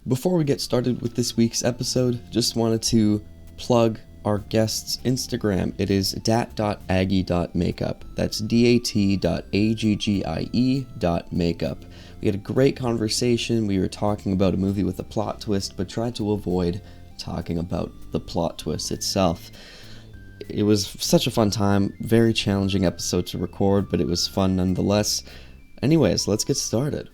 Before we get started with this week's episode, just wanted to plug our guest's Instagram. It is dat.aggie.makeup. That's dat.aggie.makeup. We had a great conversation. We were talking about a movie with a plot twist, but tried to avoid talking about the plot twist itself. It was such a fun time, very challenging episode to record, but it was fun nonetheless. Anyways, let's get started.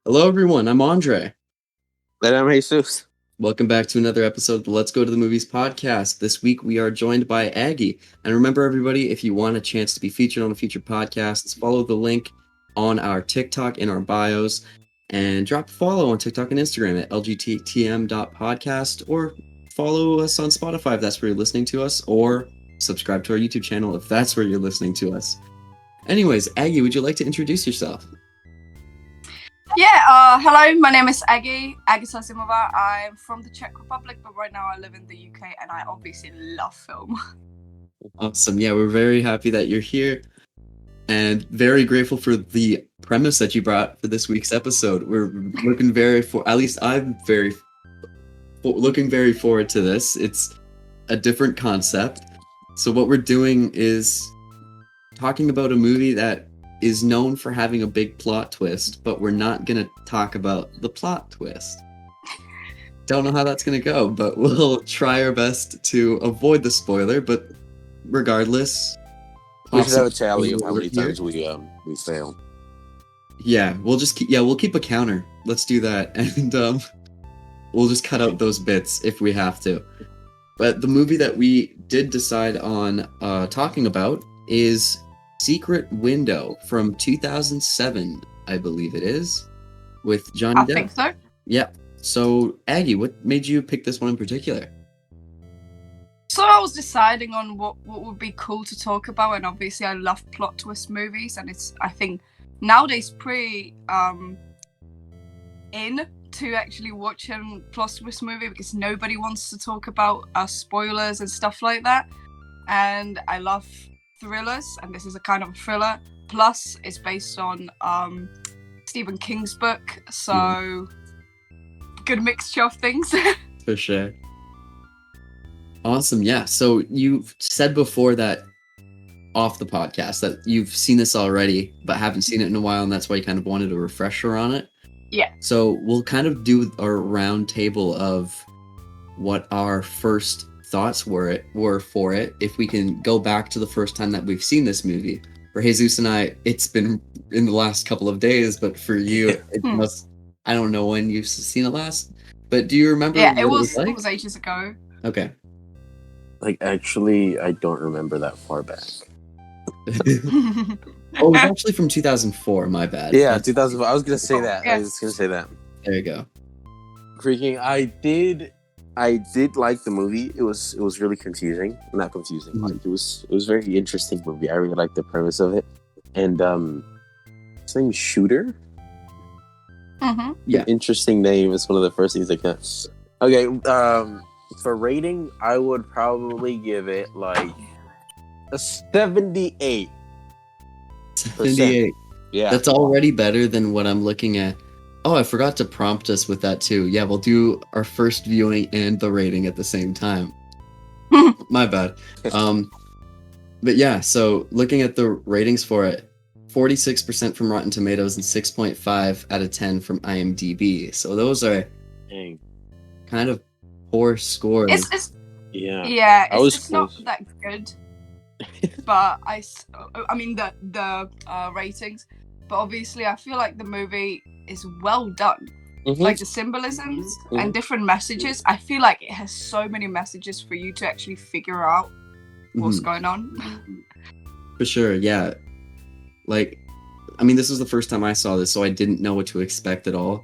Hello everyone, I'm Andre. And I'm Jesus. Welcome back to another episode of the Let's Go to the Movies podcast. This week we are joined by Aggie. And remember everybody, if you want a chance to be featured on a future podcast, follow the link on our TikTok in our bios and drop a follow on TikTok and Instagram at lgttm.podcast, or follow us on Spotify if that's where you're listening to us, or subscribe to our YouTube channel if that's where you're listening to us. Anyways, Aggie, would you like to introduce yourself? Yeah, hello, my name is Aggie Zimova. I'm from the Czech Republic, but right now I live in the UK and I obviously love film. Awesome. Yeah, we're very happy that you're here and very grateful for the premise that you brought for this week's episode. We're looking looking very forward to this. It's a different concept. So what we're doing is talking about a movie that is known for having a big plot twist, but we're not going to talk about the plot twist. Don't know how that's going to go, but we'll try our best to avoid the spoiler, but regardless... We should have a tally of how many times we fail. Yeah, we'll keep a counter. Let's do that, and we'll just cut out those bits if we have to. But the movie that we did decide on talking about is Secret Window from 2007, I believe it is, with Johnny Depp. I think so. Yeah. So, Aggie, what made you pick this one in particular? So I was deciding on what would be cool to talk about, and obviously I love plot twist movies, and it's, I think, nowadays pretty in to actually watch a plot twist movie because nobody wants to talk about spoilers and stuff like that. And I love thrillers, and this is a kind of a thriller, plus it's based on Stephen King's book, so good mixture of things. For sure. Awesome. Yeah, so you've said before that off the podcast that you've seen this already but haven't seen it in a while, and that's why you kind of wanted a refresher on it. Yeah, so we'll kind of do our round table of what our first thoughts were for it, if we can go back to the first time that we've seen this movie. For Jesus and I, it's been in the last couple of days, but for you, it must, I don't know when you've seen it last, but do you remember? Yeah, it was ages ago. Okay. Like, actually, I don't remember that far back. Oh, it was actually from 2004, my bad. Yeah, 2004. I was going to say that. Yeah. I was going to say that. There you go. Freaking, I did like the movie. It was really confusing. Not confusing. Mm-hmm. Like, it was a very interesting movie. I really liked the premise of it. And his name's Shooter. Mm-hmm. Yeah. Interesting name. It's one of the first things I got. Okay, for rating, I would probably give it like a 78. 78. Yeah. That's already better than what I'm looking at. Oh, I forgot to prompt us with that too. Yeah, we'll do our first viewing and the rating at the same time. My bad. But yeah, so looking at the ratings for it, 46% from Rotten Tomatoes and 6.5 out of 10 from IMDb. So those are kind of poor scores. It's not that good. But I mean the ratings. But obviously, I feel like the movie is well done. Mm-hmm. Like the symbolisms and different messages. I feel like it has so many messages for you to actually figure out what's going on. For sure, yeah. Like, I mean, this was the first time I saw this, so I didn't know what to expect at all.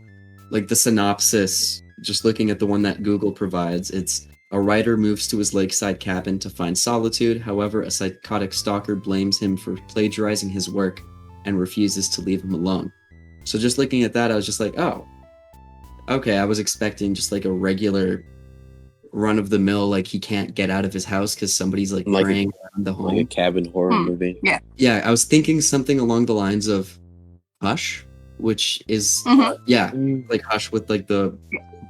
Like the synopsis, just looking at the one that Google provides, it's a writer moves to his lakeside cabin to find solitude. However, a psychotic stalker blames him for plagiarizing his work and refuses to leave him alone. So just looking at that, I was just like, oh, okay, I was expecting just like a regular run-of-the-mill, like he can't get out of his house because somebody's like praying around the home. Like a cabin horror movie. Yeah, I was thinking something along the lines of Hush, which is like Hush with like the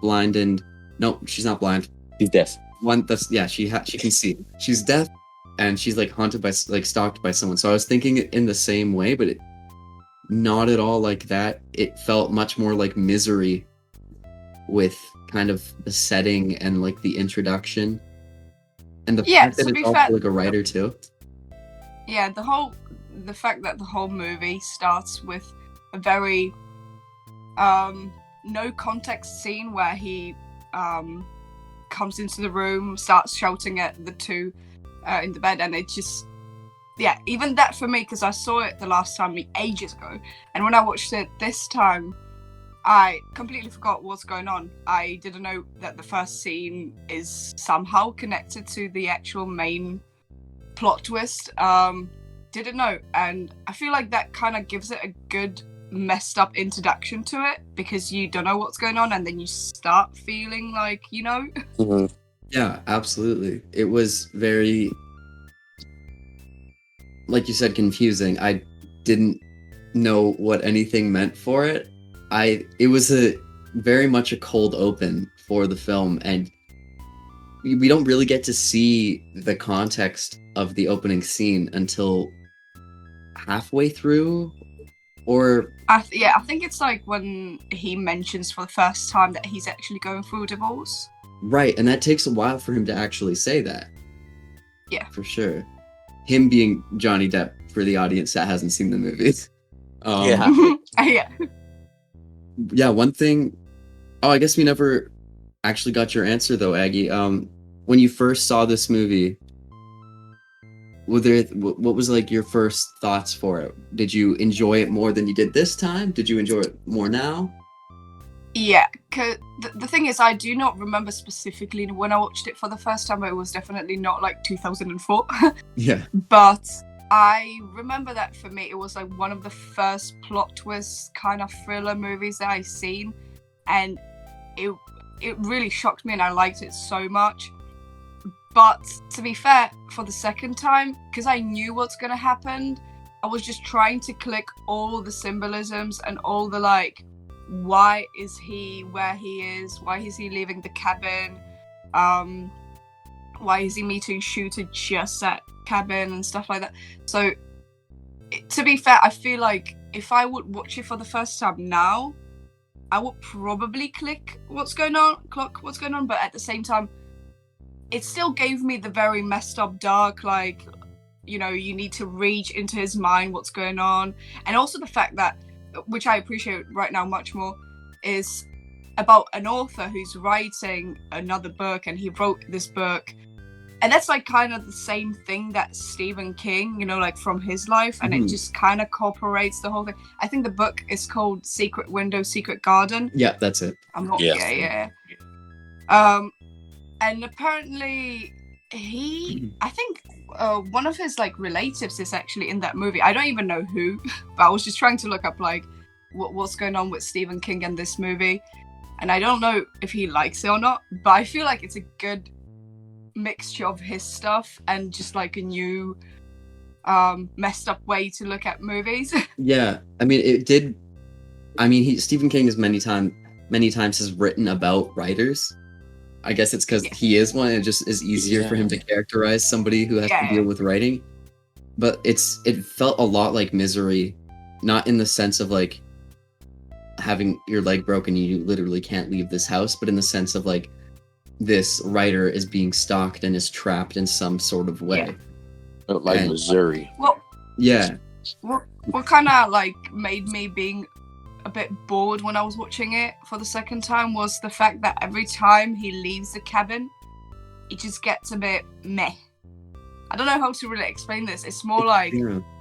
blind and no, she's not blind. She's deaf. She can see. She's deaf, and she's like haunted by like stalked by someone. So I was thinking it in the same way, but not at all like that. It felt much more like Misery, with kind of the setting and like the introduction, and the fact that it's also like a writer too. Yeah, the fact that the whole movie starts with a very no context scene where he comes into the room, starts shouting at the two in the bed, and it just even that for me, because I saw it the last time ages ago, and when I watched it this time I completely forgot what's going on. I didn't know that the first scene is somehow connected to the actual main plot twist. Didn't know, and I feel like that kind of gives it a good messed up introduction to it, because you don't know what's going on and then you start feeling like Yeah, absolutely. It was very, like you said, confusing. I didn't know what anything meant for it. It was very much a cold open for the film, and we don't really get to see the context of the opening scene until halfway through, or I think it's like when he mentions for the first time that he's actually going through a divorce. Right, and that takes a while for him to actually say that. Yeah, for sure. Him being Johnny Depp, for the audience that hasn't seen the movies. Yeah, one thing. Oh, I guess we never actually got your answer though, Aggie. When you first saw this movie, what was like your first thoughts for it? Did you enjoy it more than you did this time? Did you enjoy it more now? Yeah, cause the thing is, I do not remember specifically when I watched it for the first time, but it was definitely not like 2004. Yeah. But I remember that for me, it was like one of the first plot twist kind of thriller movies that I've seen, and it really shocked me, and I liked it so much. But to be fair, for the second time, because I knew what's gonna happen, I was just trying to click all the symbolisms and all the like, why is he where he is? Why is he leaving the cabin? Why is he meeting Shooter just at cabin and stuff like that? So, to be fair, I feel like if I would watch it for the first time now, I would probably click what's going on, but at the same time, it still gave me the very messed up dark, like, you need to reach into his mind, what's going on. And also the fact that, which I appreciate right now much more, is about an author who's writing another book, and he wrote this book. And that's like kind of the same thing that Stephen King, like from his life, and it just kind of incorporates the whole thing. I think the book is called Secret Window, Secret Garden. Yeah, that's it. I'm not. Yeah. And apparently I think one of his like relatives is actually in that movie. I don't even know who, but I was just trying to look up like what's going on with Stephen King in this movie, and I don't know if he likes it or not, but I feel like it's a good mixture of his stuff and just like a new messed up way to look at movies. Yeah, I mean Stephen King is many times has written about writers. I guess it's because he is one, and it just is easier for him to characterize somebody who has to deal with writing. But it felt a lot like Misery, not in the sense of like having your leg broken, you literally can't leave this house, but in the sense of like this writer is being stalked and is trapped in some sort of way. Like Missouri. Well, yeah. What kind of like made me being a bit bored when I was watching it for the second time was the fact that every time he leaves the cabin, it just gets a bit meh. I don't know how to really explain this. It's more like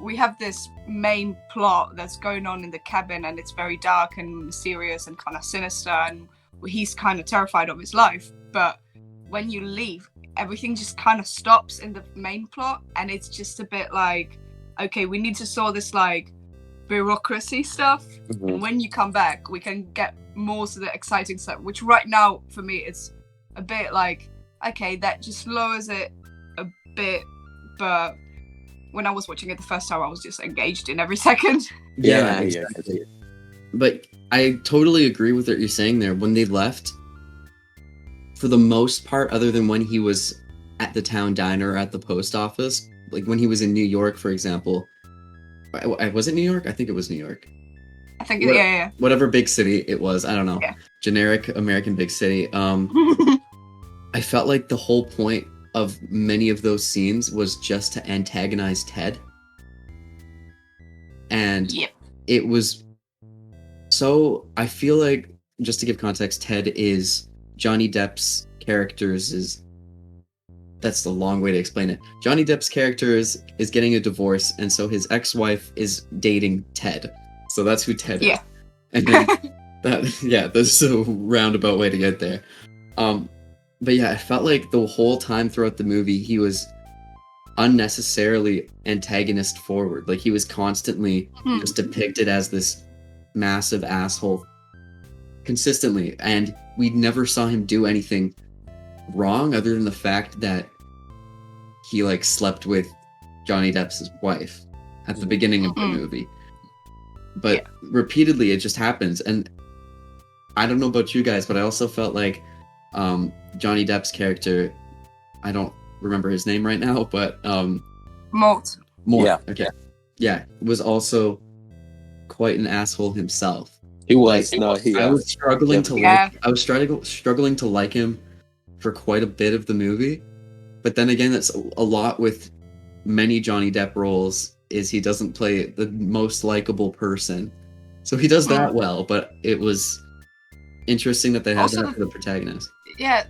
we have this main plot that's going on in the cabin, and it's very dark and mysterious and kind of sinister, and he's kind of terrified of his life. But when you leave, everything just kind of stops in the main plot, and it's just a bit like, okay, we need to sort this like bureaucracy stuff, and when you come back we can get more to the exciting stuff, which right now for me it's a bit like okay, that just lowers it a bit, but when I was watching it the first time, I was just engaged in every second. Yeah, exactly. But I totally agree with what you're saying there. When they left, for the most part, other than when he was at the town diner or at the post office, like when he was in New York, for example. Was it New York? I think it was New York. I think, yeah. Whatever big city it was, I don't know. Yeah. Generic American big city. I felt like the whole point of many of those scenes was just to antagonize Ted. And it was so, I feel like, just to give context, Ted is Johnny Depp's character's that's the long way to explain it. Johnny Depp's character is getting a divorce, and so his ex-wife is dating Ted. So that's who Ted is. And then that's a roundabout way to get there. But yeah, it felt like the whole time throughout the movie, he was unnecessarily antagonist forward. Like, he was constantly just depicted as this massive asshole consistently, and we never saw him do anything wrong other than the fact that he like slept with Johnny Depp's wife at the beginning of the movie. But repeatedly it just happens, and I don't know about you guys, but I also felt like Johnny Depp's character, I don't remember his name right now, but Mort. Okay. Yeah, was also quite an asshole himself. He was. I was struggling to like. I was struggling to like him for quite a bit of the movie, but then again, that's a lot with many Johnny Depp roles. Is he doesn't play the most likable person, so he does that well. But it was interesting that they had that for the protagonist. Yeah,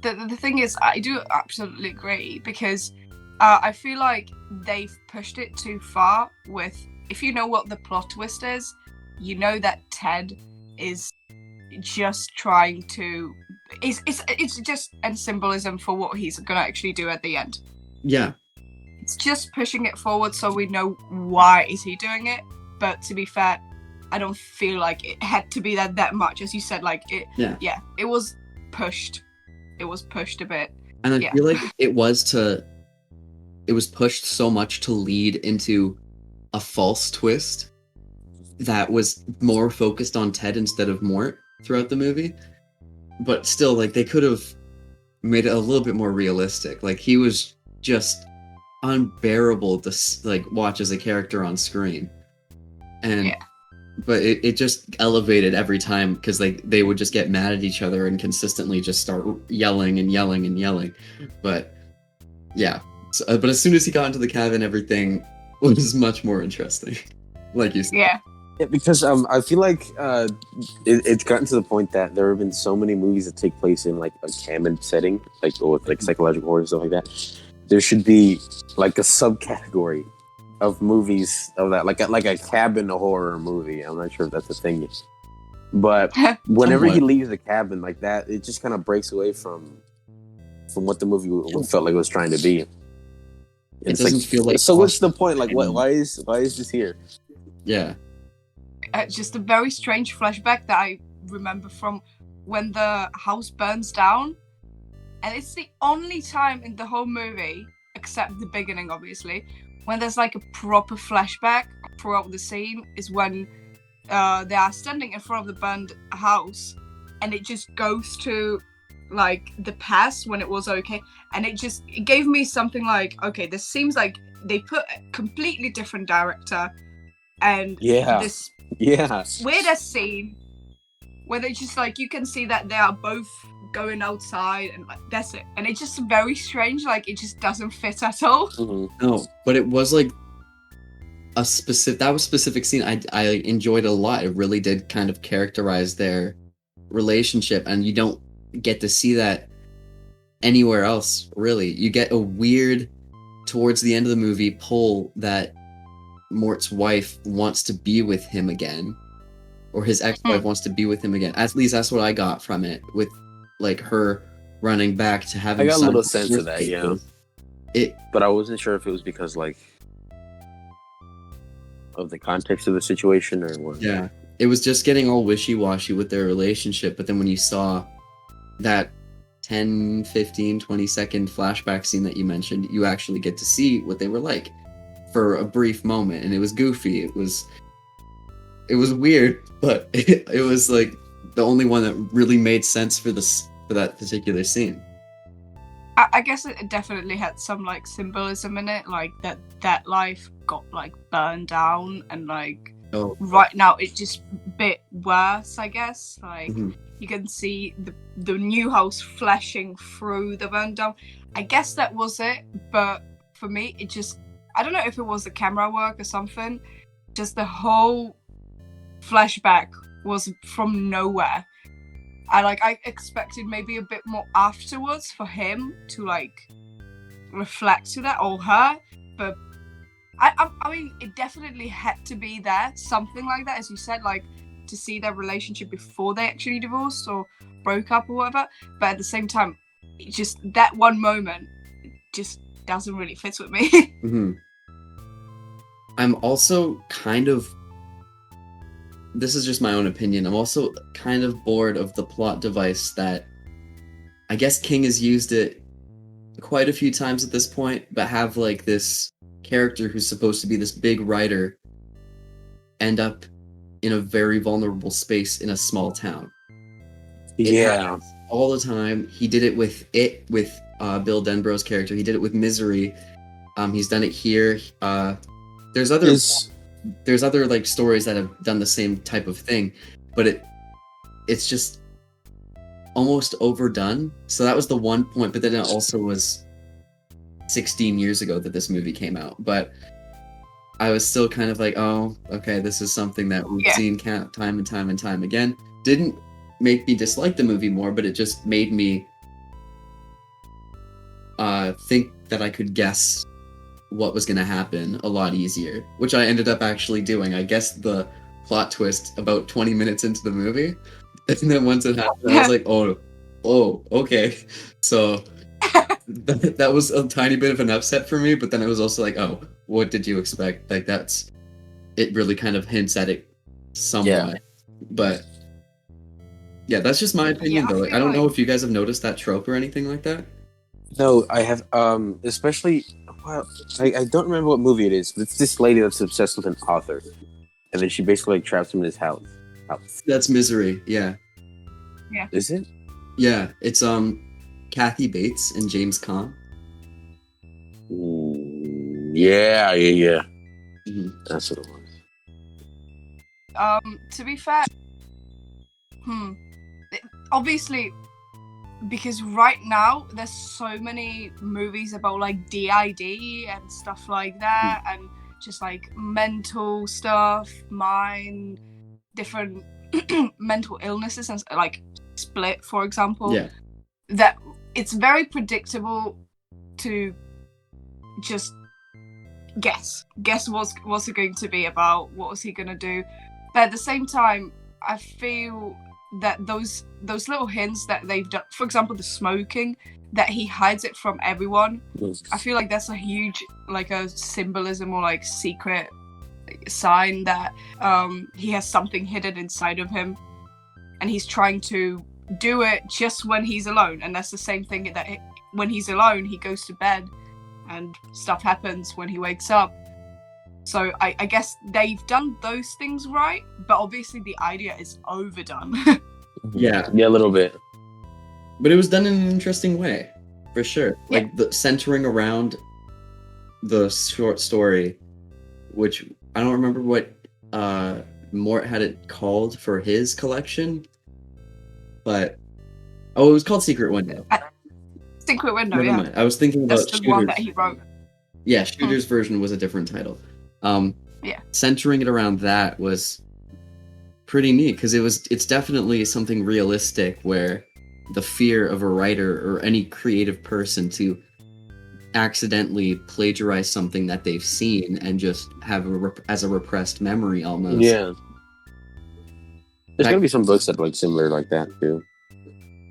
the thing is, I do absolutely agree, because I feel like they've pushed it too far with. If you know what the plot twist is, you know that Ted is just trying to. It's just a symbolism for what he's gonna actually do at the end. Yeah. It's just pushing it forward so we know why is he doing it. But to be fair, I don't feel like it had to be that much, as you said. Like it. Yeah. It was pushed. It was pushed a bit. And I feel like it was pushed so much to lead into a false twist that was more focused on Ted instead of Mort throughout the movie. But still, like, they could have made it a little bit more realistic. Like, he was just unbearable to like watch as a character on screen, and but it just elevated every time, because they would just get mad at each other and consistently just start yelling and yelling and yelling. But but as soon as he got into the cabin, everything was much more interesting, like you said. Yeah, because I feel like it's gotten to the point that there have been so many movies that take place in like a cabin setting, like with like psychological horror and stuff like that. There should be like a subcategory of movies of that, like a cabin horror movie. I'm not sure if that's a thing, but whenever he leaves the cabin like that, it just kind of breaks away from what the movie felt like it was trying to be. It doesn't feel like. So what's the point? Like, why is this here? Yeah. Just a very strange flashback that I remember from when the house burns down. And it's the only time in the whole movie, except the beginning, obviously, when there's like a proper flashback throughout the scene, is when they are standing in front of the burned house, and it just goes to like the past when it was okay. And it gave me something like, okay, this seems like they put a completely different director, and this weirdest scene where they just like, you can see that they are both going outside, and like that's it, and it's just very strange. Like, it just doesn't fit at all. No, but it was like a specific scene I enjoyed a lot. It really did kind of characterize their relationship, and you don't get to see that anywhere else, really. You get a weird, towards the end of the movie, pull that Mort's wife wants to be with him again, or his ex-wife wants to be with him again. At least that's what I got from it, with like her running back to having. I got a little sense of that, but I wasn't sure if it was because like of the context of the situation or what. Yeah, it was just getting all wishy-washy with their relationship. But then when you saw that 10, 15, 20-second flashback scene that you mentioned, you actually get to see what they were like for a brief moment, and it was goofy. It was weird, but it was like the only one that really made sense for that particular scene. I guess it definitely had some like symbolism in it, like that life got like burned down, and like right now it's just a bit worse, I guess. Like you can see the new house flashing through the burn down. I guess that was it, but for me it just, I don't know if it was the camera work or something, just the whole flashback was from nowhere. I expected maybe a bit more afterwards for him to like reflect to that, or her, but I mean it definitely had to be there, something like that, as you said, like to see their relationship before they actually divorced or broke up or whatever. But at the same time, just that one moment just doesn't really fit with me. I'm also kind of, this is just my own opinion, I'm also kind of bored of the plot device that I guess King has used it quite a few times at this point, but have like this character who's supposed to be this big writer end up in a very vulnerable space in a small town. It happens all the time. He did it with Bill Denborough's character. He did it with Misery. He's done it here. There's other like stories that have done the same type of thing, but it's just almost overdone. So that was the one point, but then it also was 16 years ago that this movie came out. But I was still kind of like, oh, okay, this is something that we've seen time and time and time again. Didn't make me dislike the movie more, but it just made me think that I could guess what was going to happen a lot easier, which I ended up actually doing. I guessed the plot twist about 20 minutes into the movie, and then once it happened, I was like, oh, okay. So that was a tiny bit of an upset for me, but then it was also like, oh, what did you expect? Like it really kind of hints at it somewhat. But yeah, that's just my opinion though. Like, I don't know if you guys have noticed that trope or anything like that. No, I have, especially, well, I don't remember what movie it is, but it's this lady that's obsessed with an author, and then she basically like traps him in his house. That's Misery, yeah. Yeah. Is it? Yeah, it's Kathy Bates and James Caan. Yeah. Mm-hmm. That's what it was. To be fair, obviously, because right now there's so many movies about like DID and stuff like that, and just like mental stuff, different mental illnesses, and like Split, for example. Yeah. That it's very predictable to just guess what's it going to be about, what was he gonna do. But at the same time, I feel that those little hints that they've done, for example the smoking, that he hides it from everyone, I feel like that's a huge like a symbolism or like secret sign that he has something hidden inside of him, and he's trying to do it just when he's alone. And that's the same thing that when he's alone he goes to bed and stuff happens when he wakes up. So I guess they've done those things right, but obviously the idea is overdone. Yeah, a little bit. But it was done in an interesting way, for sure. Yeah. Like the centering around the short story, which I don't remember what Mort had it called for his collection, but it was called Secret Window. Secret Window. Never mind. I was thinking about that's the one that he wrote. Yeah, Shooter's version was a different title. Centering it around that was pretty neat, because it's definitely something realistic, where the fear of a writer or any creative person to accidentally plagiarize something that they've seen and just have as a repressed memory almost. Yeah. There's gonna be some books that are like similar like that too.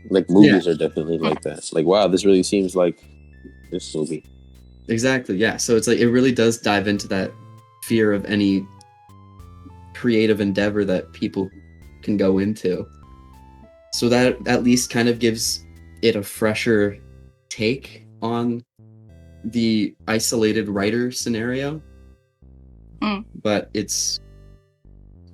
Like movies are definitely like that. Like, wow, this really seems like this movie. Exactly, yeah. So it's like it really does dive into that fear of any creative endeavor that people can go into. So that at least kind of gives it a fresher take on the isolated writer scenario. But it's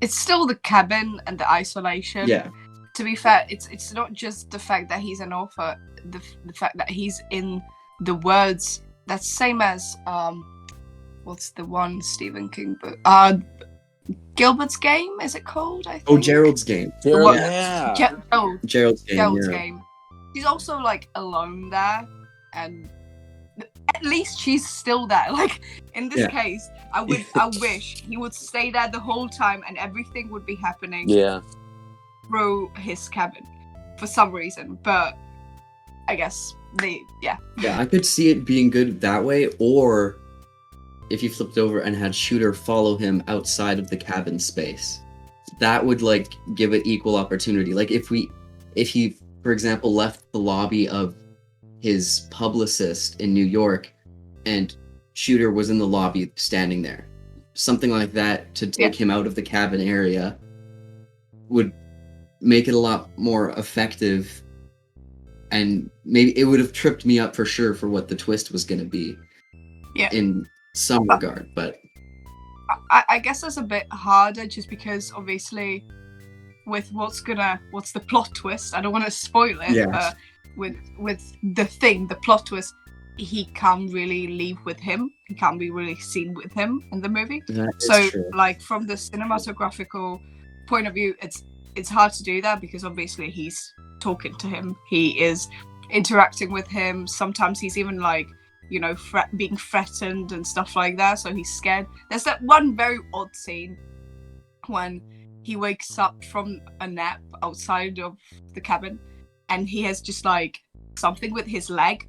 still the cabin and the isolation. Yeah. To be fair, it's not just the fact that he's an author, the fact that he's in the words. That's same as what's the one Stephen King book? Gilbert's Game, is it called? I think. Oh, Gerald's Game. Gerald's Game. She's also like alone there, and at least she's still there. Like in this case, I wish he would stay there the whole time, and everything would be happening. Yeah. Through his cabin, for some reason, but I guess I could see it being good that way, or if you flipped over and had Shooter follow him outside of the cabin space, that would like give it equal opportunity. Like if he, for example, left the lobby of his publicist in New York and Shooter was in the lobby standing there, something like that to take him out of the cabin area would make it a lot more effective, and maybe it would have tripped me up for sure for what the twist was going to be in some regard. But I guess that's a bit harder just because obviously with what's the plot twist, I don't want to spoil it, but with the plot twist, he can't really leave with him, he can't be really seen with him in the movie. So true. Like from the cinematographical point of view, it's hard to do that because obviously he's talking to him, he is interacting with him, sometimes he's even like, you know, being threatened and stuff like that, so he's scared. There's that one very odd scene when he wakes up from a nap outside of the cabin and he has just like something with his leg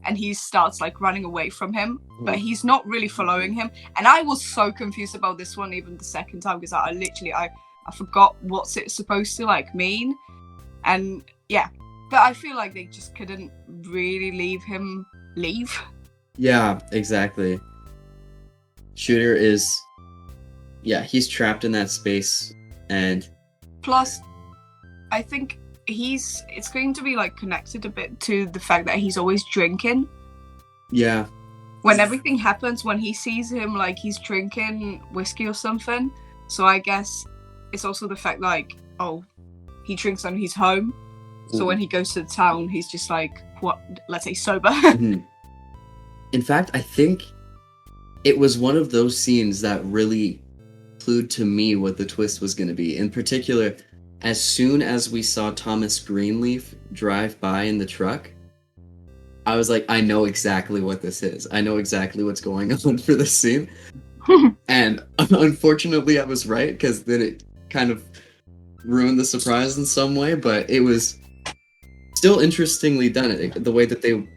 and he starts like running away from him, but he's not really following him. And I was so confused about this one even the second time because I forgot what's it supposed to like mean. And but I feel like they just couldn't really leave him leave. Yeah, exactly. Shooter is he's trapped in that space, and plus I think it's going to be like connected a bit to the fact that he's always drinking. Yeah. When everything happens, when he sees him like he's drinking whiskey or something. So I guess it's also the fact like, he drinks when he's home. So when he goes to the town, he's just like, let's say sober. In fact, I think it was one of those scenes that really clued to me what the twist was going to be. In particular, as soon as we saw Thomas Greenleaf drive by in the truck, I was like, I know exactly what this is. I know exactly what's going on for this scene. And unfortunately, I was right, because then it kind of ruined the surprise in some way, but it was still interestingly done. The way that they,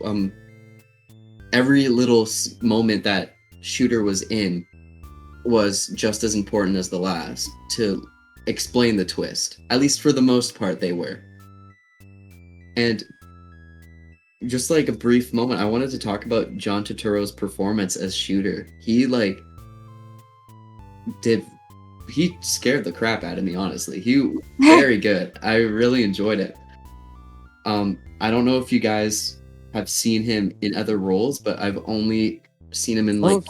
every little moment that Shooter was in was just as important as the last to explain the twist. At least for the most part, they were. And just like a brief moment, I wanted to talk about John Turturro's performance as Shooter. He scared the crap out of me, honestly. He was very good. I really enjoyed it. I don't know if you guys have seen him in other roles, but I've only seen him in like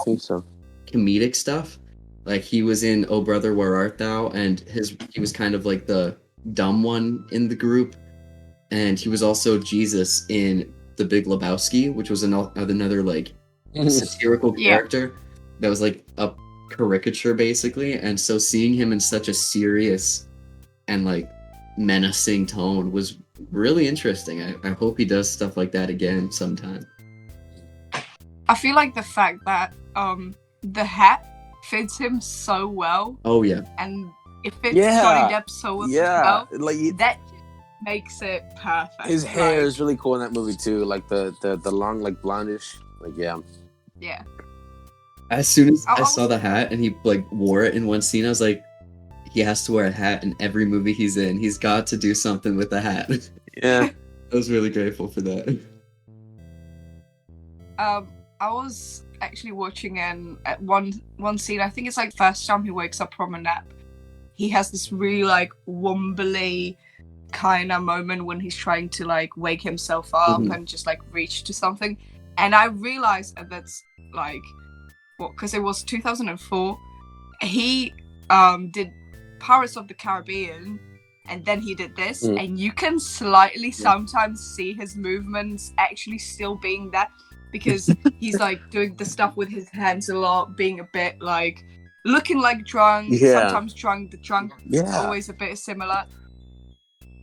comedic stuff. Like he was in Oh Brother, Where Art Thou, and he was kind of like the dumb one in the group. And he was also Jesus in The Big Lebowski, which was another like satirical character that was like a caricature basically. And so seeing him in such a serious and like menacing tone was really interesting. I hope he does stuff like that again sometime. I feel like the fact that the hat fits him so well. Oh yeah. And it fits Johnny Depp so well. Yeah. That makes it perfect. His hair is really cool in that movie too. Like the long like blondish. Like Yeah. As soon as I saw the hat and he like wore it in one scene, I was like, he has to wear a hat in every movie he's in. He's got to do something with the hat. Yeah. I was really grateful for that. I was actually watching at one scene, I think it's like the first time he wakes up from a nap. He has this really like wombly kind of moment when he's trying to like wake himself up and just like reach to something. And I realized that's like, because it was 2004, he did Pirates of the Caribbean, and then he did this, and you can slightly sometimes see his movements actually still being there, because he's like doing the stuff with his hands a lot, being a bit like looking like drunk, sometimes drunk. The drunk is always a bit similar.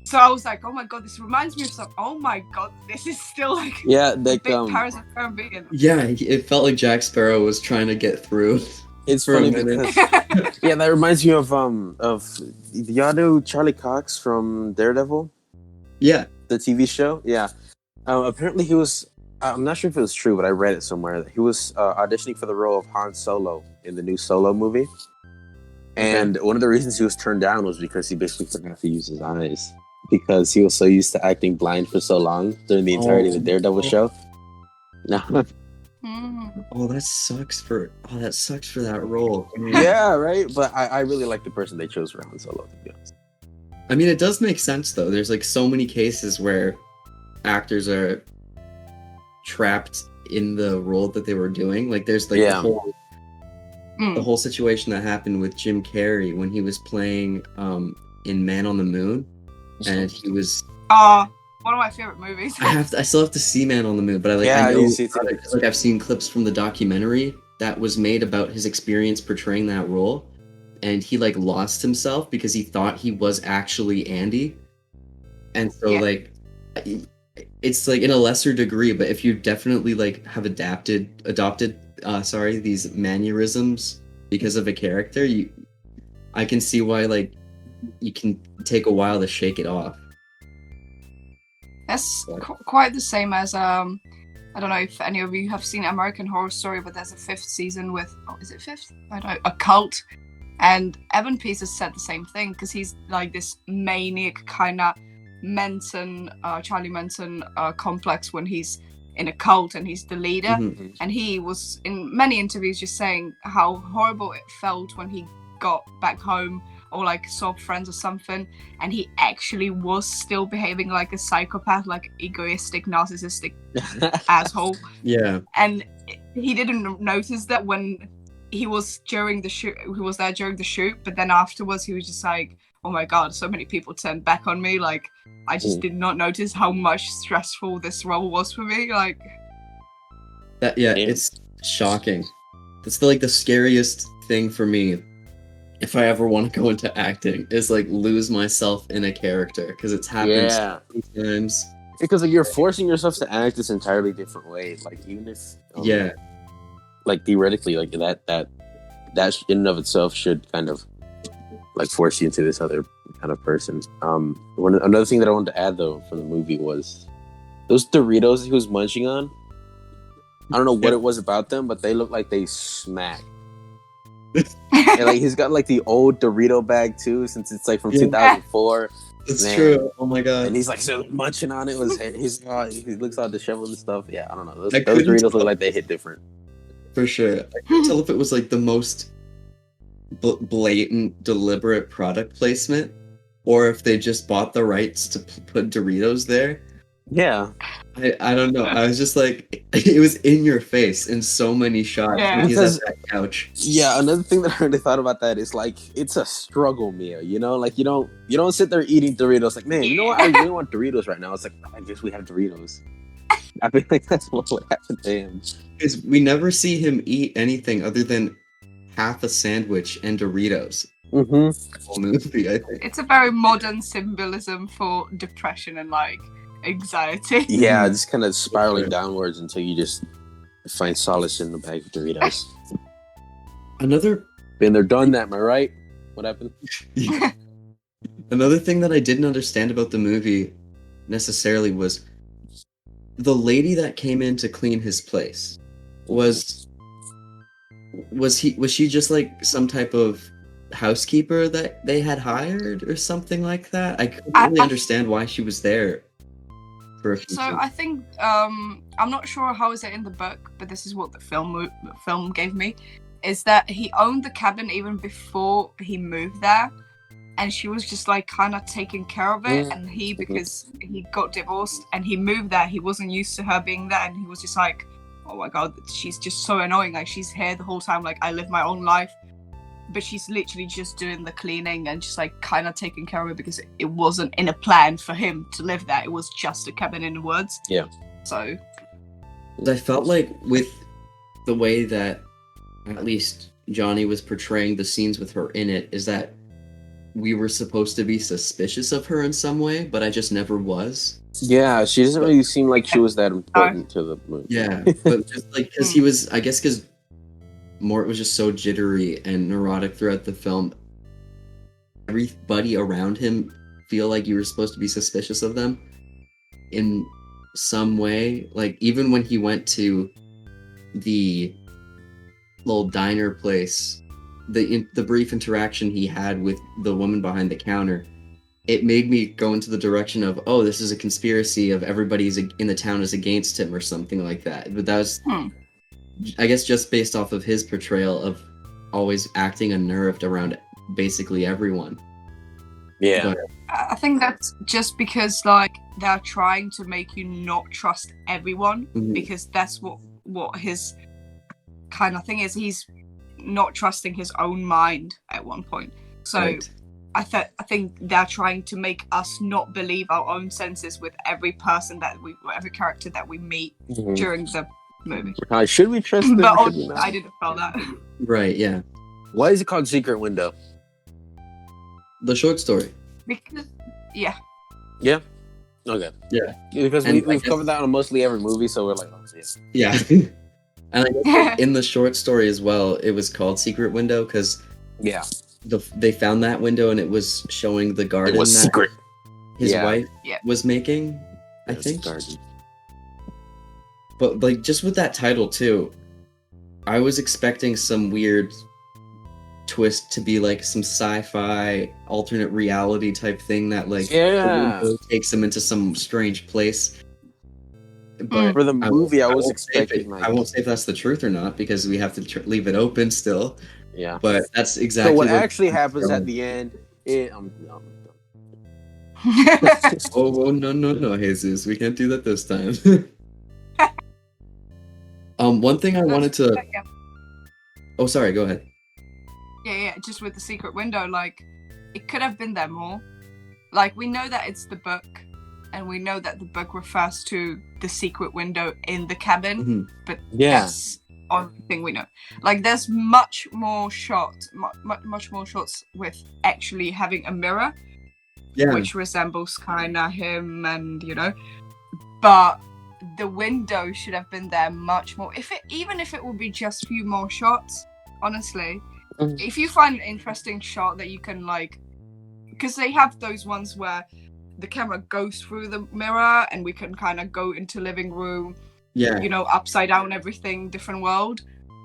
So I was like, oh my god, this reminds me of something. Oh my god, this is still like big Pirates of the Caribbean. Yeah, it felt like Jack Sparrow was trying to get through. It's funny because that reminds me of y'all know Charlie Cox from Daredevil? Yeah, the TV show. Yeah, apparently he was. I'm not sure if it was true, but I read it somewhere that he was auditioning for the role of Han Solo in the new Solo movie. And one of the reasons he was turned down was because he basically forgot to use his eyes, because he was so used to acting blind for so long during the entirety of the Daredevil show. No. Oh, that sucks for that role. Yeah, right. But I really like the person they chose for Han Solo, to be honest. I mean, it does make sense though. There's like so many cases where actors are trapped in the role that they were doing. Like there's like the whole situation that happened with Jim Carrey when he was playing in Man on the Moon, and he was one of my favorite movies. I still have to see Man on the Moon, but I know like I've seen clips from the documentary that was made about his experience portraying that role, and he like lost himself because he thought he was actually Andy, and so like it's like in a lesser degree, but if you definitely like have adopted these mannerisms because of a character, I can see why like you can take a while to shake it off. That's quite the same as I don't know if any of you have seen American Horror Story, but there's a 5th season with is it 5th? I don't know, a cult, and Evan Pease has said the same thing, because he's like this maniac kind of Charlie Manson complex when he's in a cult and he's the leader. And he was in many interviews just saying how horrible it felt when he got back home or like saw friends or something, and he actually was still behaving like a psychopath, like egoistic, narcissistic asshole. Yeah. And he didn't notice that when he was during the shoot. He was there during the shoot, but then afterwards he was just like, oh my god, so many people turned back on me. Like, I just did not notice how much stressful this role was for me. Like that. Yeah, it's shocking. That's the scariest thing for me. If I ever want to go into acting, is like lose myself in a character, because it's happened so many times. Because like you're forcing yourself to act this entirely different way. Like even if like theoretically, like that in and of itself should kind of like force you into this other kind of person. Another thing that I wanted to add though from the movie was those Doritos he was munching on. I don't know what it was about them, but they look like they smack. And like he's got like the old Dorito bag too, since it's like from 2004. It's true. Oh my god! And he's like still munching on it. He looks all disheveled and stuff. Yeah, I don't know. Those Doritos look like they hit different. For sure, I couldn't tell if it was like the most blatant, deliberate product placement, or if they just bought the rights to put Doritos there. Yeah. I don't know. I was just like, it was in your face in so many shots when he's at that couch. Yeah, another thing that I really thought about that is like, it's a struggle meal, you know? Like you don't sit there eating Doritos like, man, you know what? I really want Doritos right now. It's like, I guess we have Doritos. I feel like that's what would happen to him. Because we never see him eat anything other than half a sandwich and Doritos. The whole movie, I think. It's a very modern symbolism for depression and like anxiety. Yeah, just kind of spiraling downwards until you just find solace in the bag of Doritos. Been there, done that, am I right? What happened? Another thing that I didn't understand about the movie necessarily was the lady that came in to clean his place. Was she just like some type of housekeeper that they had hired or something like that? I couldn't really understand why she was there. So I think I'm not sure how is it in the book, but this is what the film gave me, is that he owned the cabin even before he moved there, and she was just like kind of taking care of it. And he, because he got divorced and he moved there, he wasn't used to her being there, and he was just like, oh my god, she's just so annoying. Like, she's here the whole time. Like, I live my own life, but she's literally just doing the cleaning and just like kind of taking care of it, because it wasn't in a plan for him to live there. It was just a cabin in the woods. Yeah. So I felt like with the way that at least Johnny was portraying the scenes with her in it, is that we were supposed to be suspicious of her in some way, but I just never was. Yeah, she doesn't really seem like she was that important to the movie. Yeah, but just like, because he was, I guess because Mort was just so jittery and neurotic throughout the film, everybody around him feel like you were supposed to be suspicious of them in some way. Like, even when he went to the little diner place, the brief interaction he had with the woman behind the counter, it made me go into the direction of, oh, this is a conspiracy of everybody's in the town is against him or something like that. But that was, I guess, just based off of his portrayal of always acting unnerved around basically everyone. Yeah. I think that's just because, like, they're trying to make you not trust everyone, because that's what his kind of thing is. He's not trusting his own mind at one point. So right. I think they're trying to make us not believe our own senses with every person every character that we meet during the movie. Should we trust them? But I didn't feel that. Right, yeah. Why is it called Secret Window? The short story. Because, yeah. Yeah? Okay. Yeah. Because we've covered that on mostly every movie, so we're like, oh, yeah. And I guess in the short story as well, it was called Secret Window because they found that window and it was showing the garden it was that secret. His wife was making, I think. Garden. But like, just with that title too, I was expecting some weird twist to be like some sci-fi alternate reality type thing that like the window takes them into some strange place. But for the movie, I was expecting. I won't say if that's the truth or not because we have to leave it open still. Yeah, but that's exactly. So what actually happens at the end? Oh no, Jesus, we can't do that this time. One thing I wanted to. Oh, sorry. Go ahead. Yeah. Just with the secret window, like it could have been there more. Like we know that it's the book. And we know that the book refers to the secret window in the cabin, but that's the only thing we know. Like, there's much more shots with actually having a mirror, which resembles kind of him, and but the window should have been there much more. Even if it would be just a few more shots, honestly, if you find an interesting shot that you can because they have those ones where the camera goes through the mirror and we can kind of go into living room, upside down, everything, different world.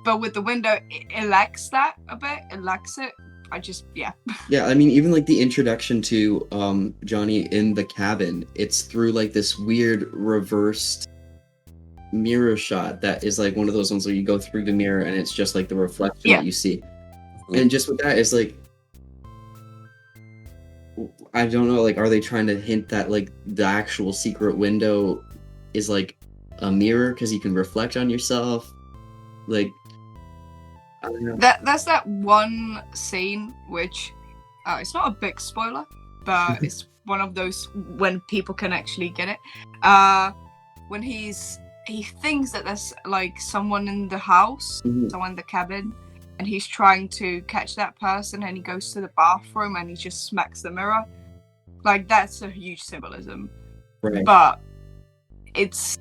But with the window, it lacks that a bit. It lacks it. Yeah, I mean, even like the introduction to Johnny in the cabin, it's through like this weird reversed mirror shot that is like one of those ones where you go through the mirror and it's just like the reflection that you see. And just with that, it's like, I don't know, like, are they trying to hint that, like, the actual secret window is, like, a mirror because you can reflect on yourself? Like, I don't know. That's that one scene which, it's not a big spoiler, but it's one of those when people can actually get it. When he thinks that there's, like, someone in the house, someone in the cabin, and he's trying to catch that person, and he goes to the bathroom and he just smacks the mirror. Like, that's a huge symbolism. Right. But it's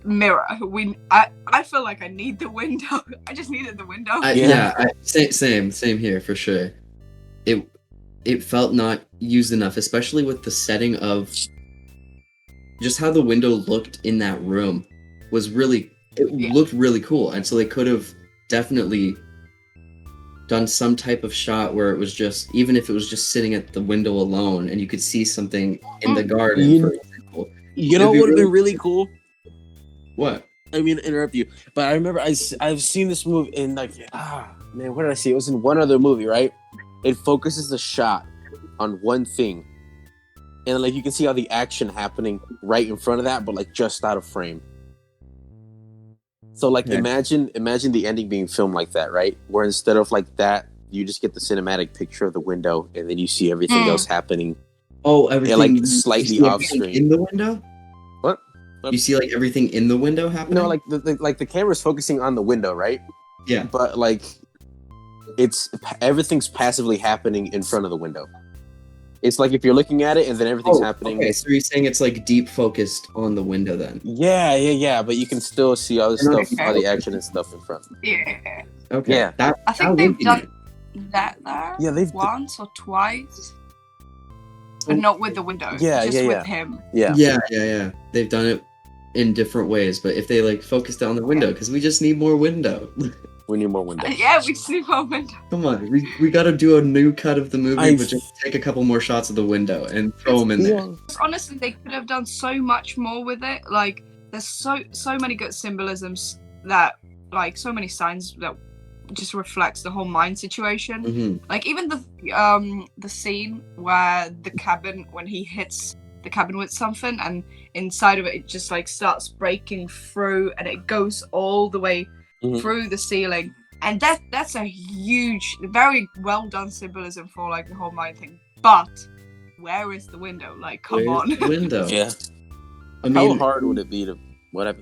mirror. I feel like I need the window. I just needed the window. Same here for sure. It felt not used enough, especially with the setting of just how the window looked in that room was really. It looked really cool, and so they could have definitely done some type of shot where it was just, even if it was just sitting at the window alone and you could see something in the garden, for example. You know what would have been really cool? What? I mean, to interrupt you, but I remember I've seen this movie in what did I see? It was in one other movie, right? It focuses the shot on one thing, and like you can see all the action happening right in front of that, but like just out of frame. So like imagine the ending being filmed like that, right? Where instead of like that, you just get the cinematic picture of the window, and then you see everything else happening. Oh, everything like slightly off screen in the window. What? You see like everything in the window happening? No, like the camera's focusing on the window, right? Yeah. But like everything's passively happening in front of the window. It's like if you're looking at it and then everything's happening. Okay, so you're saying it's like deep focused on the window then? Yeah. But you can still see all the stuff, all the action and stuff in front. Yeah. Okay. Yeah. I think they've done that there. Yeah, they've once or twice. But not with the window. Yeah, just with him. Yeah. They've done it in different ways, but if they like focused on the window, because we just need more window. We need more window. Yeah, we just need more window. Come on, we got to do a new cut of the movie, but just take a couple more shots of the window and throw them in there. Honestly, they could have done so much more with it. Like, there's so many good symbolisms that, like, so many signs that just reflects the whole mine situation. Mm-hmm. Like even the scene where when he hits the cabin with something, and inside of it just like starts breaking through, and it goes all the way through the ceiling, and that's a huge, very well done symbolism for like the whole mine thing. But where is the window? Like, come on. The window. Yeah. I mean, how hard would it be to whatever?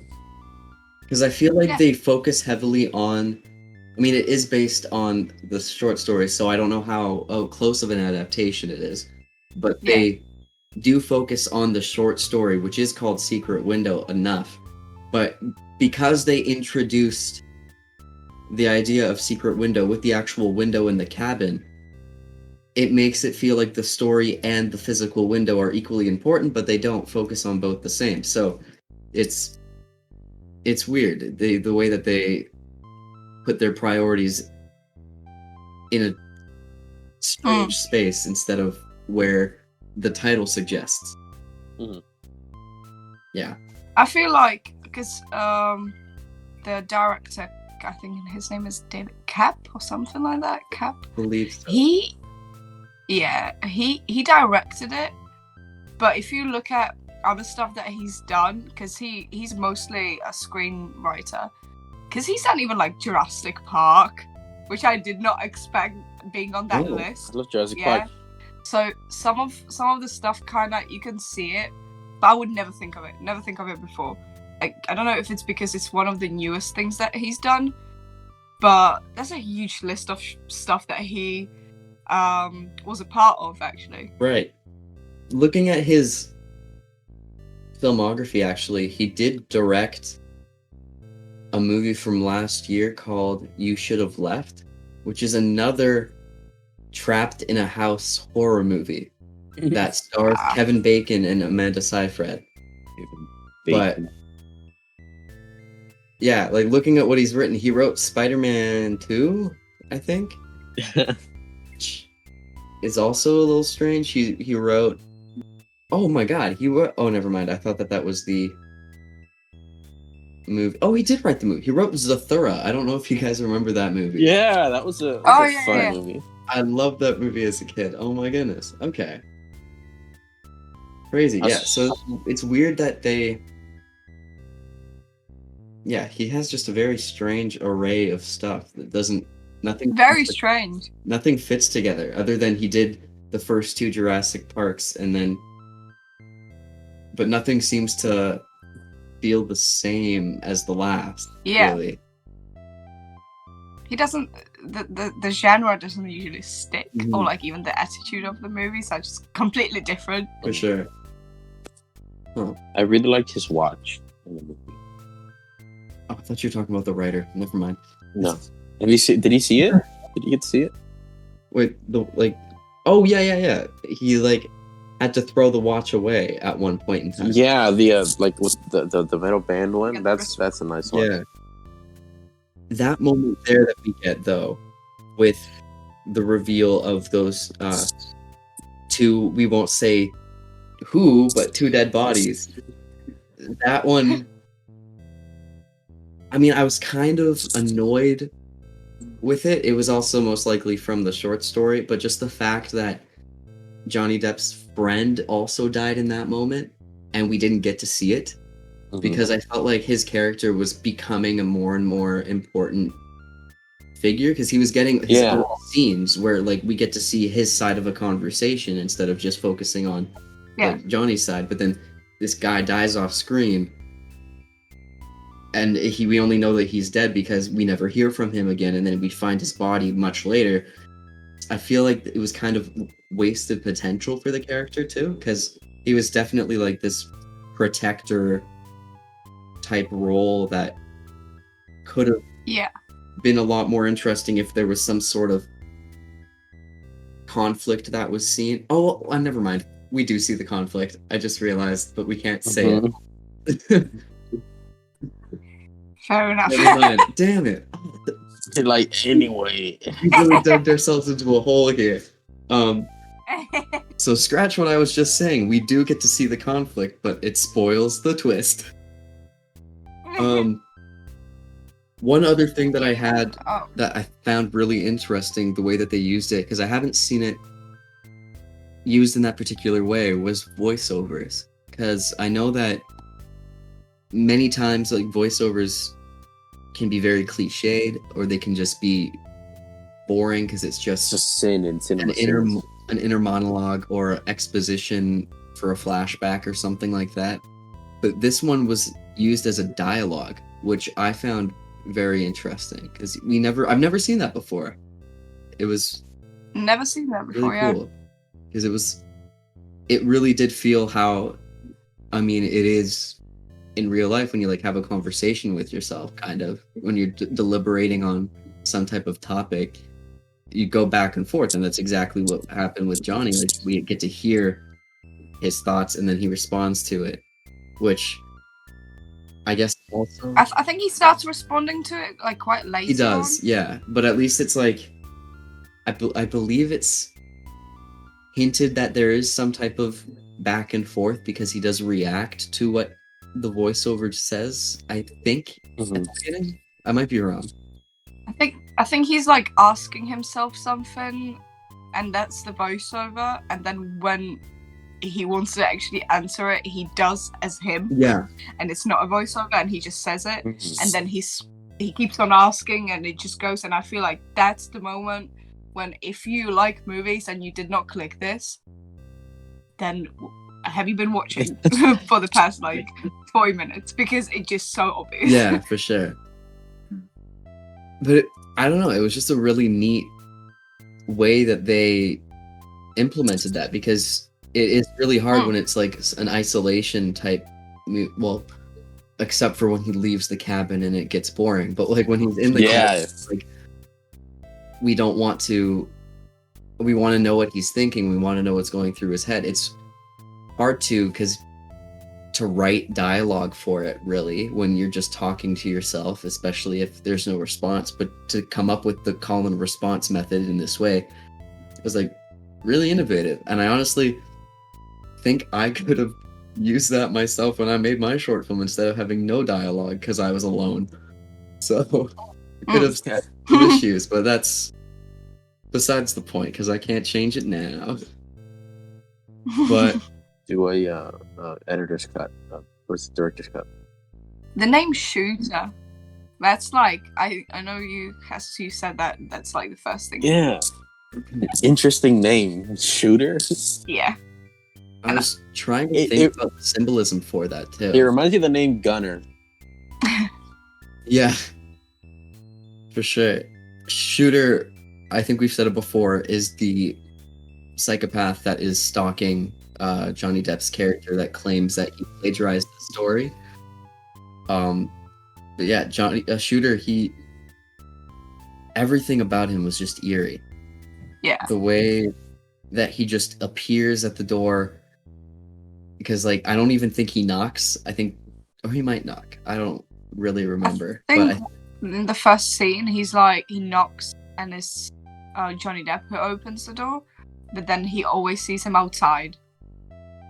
Because I feel like they focus heavily on. I mean, it is based on the short story, so I don't know how close of an adaptation it is. But they do focus on the short story, which is called Secret Window, enough. But because they introduced the idea of Secret Window with the actual window in the cabin, it makes it feel like the story and the physical window are equally important, but they don't focus on both the same. So it's weird, the way that they put their priorities in a strange space instead of where the title suggests. Yeah. I feel like, because the director, I think his name is David Cap or something like that. Cap. I believe so. He directed it, but if you look at other stuff that he's done, because he's mostly a screenwriter, because he's done even like Jurassic Park, which I did not expect being on that list. I love Jurassic Park. So some of the stuff kind of, you can see it, but I would never think of it before. I don't know if it's because it's one of the newest things that he's done, but that's a huge list of stuff that he was a part of, actually. Right. Looking at his filmography, actually, he did direct a movie from last year called You Should Have Left, which is another trapped in a house horror movie that stars Kevin Bacon and Amanda Seyfried. But yeah, like looking at what he's written, he wrote Spider-Man 2, I think. It's also a little strange. He wrote, oh my god, he wrote, oh never mind, I thought that was the movie. Oh, he did write the movie. He wrote Zathura. I don't know if you guys remember that movie. Yeah, that was a fun movie. I loved that movie as a kid. Oh my goodness. Okay. Crazy. Yeah, so it's weird that they... Yeah, he has just a very strange array of stuff that doesn't... Very strange. Nothing fits together, other than he did the first 2 Jurassic Parks, and then... But nothing seems to feel the same as the last, really. He doesn't... The genre doesn't usually stick, or like even the attitude of the movies are just completely different. For sure. Huh. I really liked his watch in the movie. Oh, I thought you were talking about the writer. Never mind. No. Did he see it? Did you get to see it? Wait, oh yeah. He like had to throw the watch away at one point in time. Yeah, the like with the metal band one. That's a nice one. Yeah. That moment there that we get though, with the reveal of those 2, we won't say who, but 2 dead bodies. That one, I mean, I was kind of annoyed with it. It was also most likely from the short story, but just the fact that Johnny Depp's friend also died in that moment, and we didn't get to see it because I felt like his character was becoming a more and more important figure because he was getting his own scenes where like we get to see his side of a conversation instead of just focusing on like Johnny's side. But then this guy dies off screen, and we only know that he's dead because we never hear from him again, and then we find his body much later. I feel like it was kind of wasted potential for the character too, because he was definitely like this protector type role that could have been a lot more interesting if there was some sort of conflict that was seen. Oh, well, never mind. We do see the conflict. I just realized, but we can't say it. Fair enough. Never mind. Damn it. Like, anyway. We really dug ourselves into a hole here. So scratch what I was just saying. We do get to see the conflict, but it spoils the twist. One other thing that I had that I found really interesting, the way that they used it, because I haven't seen it used in that particular way, was voiceovers. Because I know that many times like voiceovers can be very cliched, or they can just be boring because it's just sin and cinema. An inner monologue or exposition for a flashback or something like that. But this one was used as a dialogue, which I found very interesting because I've never seen that before. It was never seen that before. Really cool because it really did feel how, I mean, it is in real life when you like have a conversation with yourself, kind of when you're deliberating on some type of topic. You go back and forth, and that's exactly what happened with Johnny. Like we get to hear his thoughts, and then he responds to it, which I guess also I think he starts responding to it like quite late. He does, yeah. But at least it's like I believe it's hinted that there is some type of back and forth because he does react to what the voiceover says. I think at the beginning. I might be wrong. I think he's like asking himself something, and that's the voiceover. And then when he wants to actually answer it, he does as him. Yeah. And it's not a voiceover, and he just says it. And then he keeps on asking, and it just goes. And I feel like that's the moment when, if you like movies and you did not click this, then have you been watching for the past like 40 minutes? Because it's just so obvious. Yeah, for sure. But I don't know, it was just a really neat way that they implemented that, because it is really hard when it's like an isolation type, well, except for when he leaves the cabin and it gets boring. But like when he's in the cabin, like we want to know what he's thinking. We want to know what's going through his head. It's hard to write dialogue for it, really, when you're just talking to yourself, especially if there's no response. But to come up with the call and response method in this way was like really innovative. And I honestly think I could have used that myself when I made my short film instead of having no dialogue because I was alone. So it could have had issues, but that's besides the point because I can't change it now. But do a editor's cut versus director's cut. The name Shooter, that's like I know you said that's like the first thing. Yeah, interesting name, Shooter. Yeah, I was trying to think about the symbolism for that too. It reminds you of the name Gunner. Yeah, for sure. Shooter, I think we've said it before, is the psychopath that is stalking Johnny Depp's character that claims that he plagiarized the story. But yeah, Shooter, everything about him was just eerie. Yeah. The way that he just appears at the door, because like I don't even think he knocks. Or he might knock. I don't really remember. I think in the first scene, he knocks and it's Johnny Depp who opens the door, but then he always sees him outside.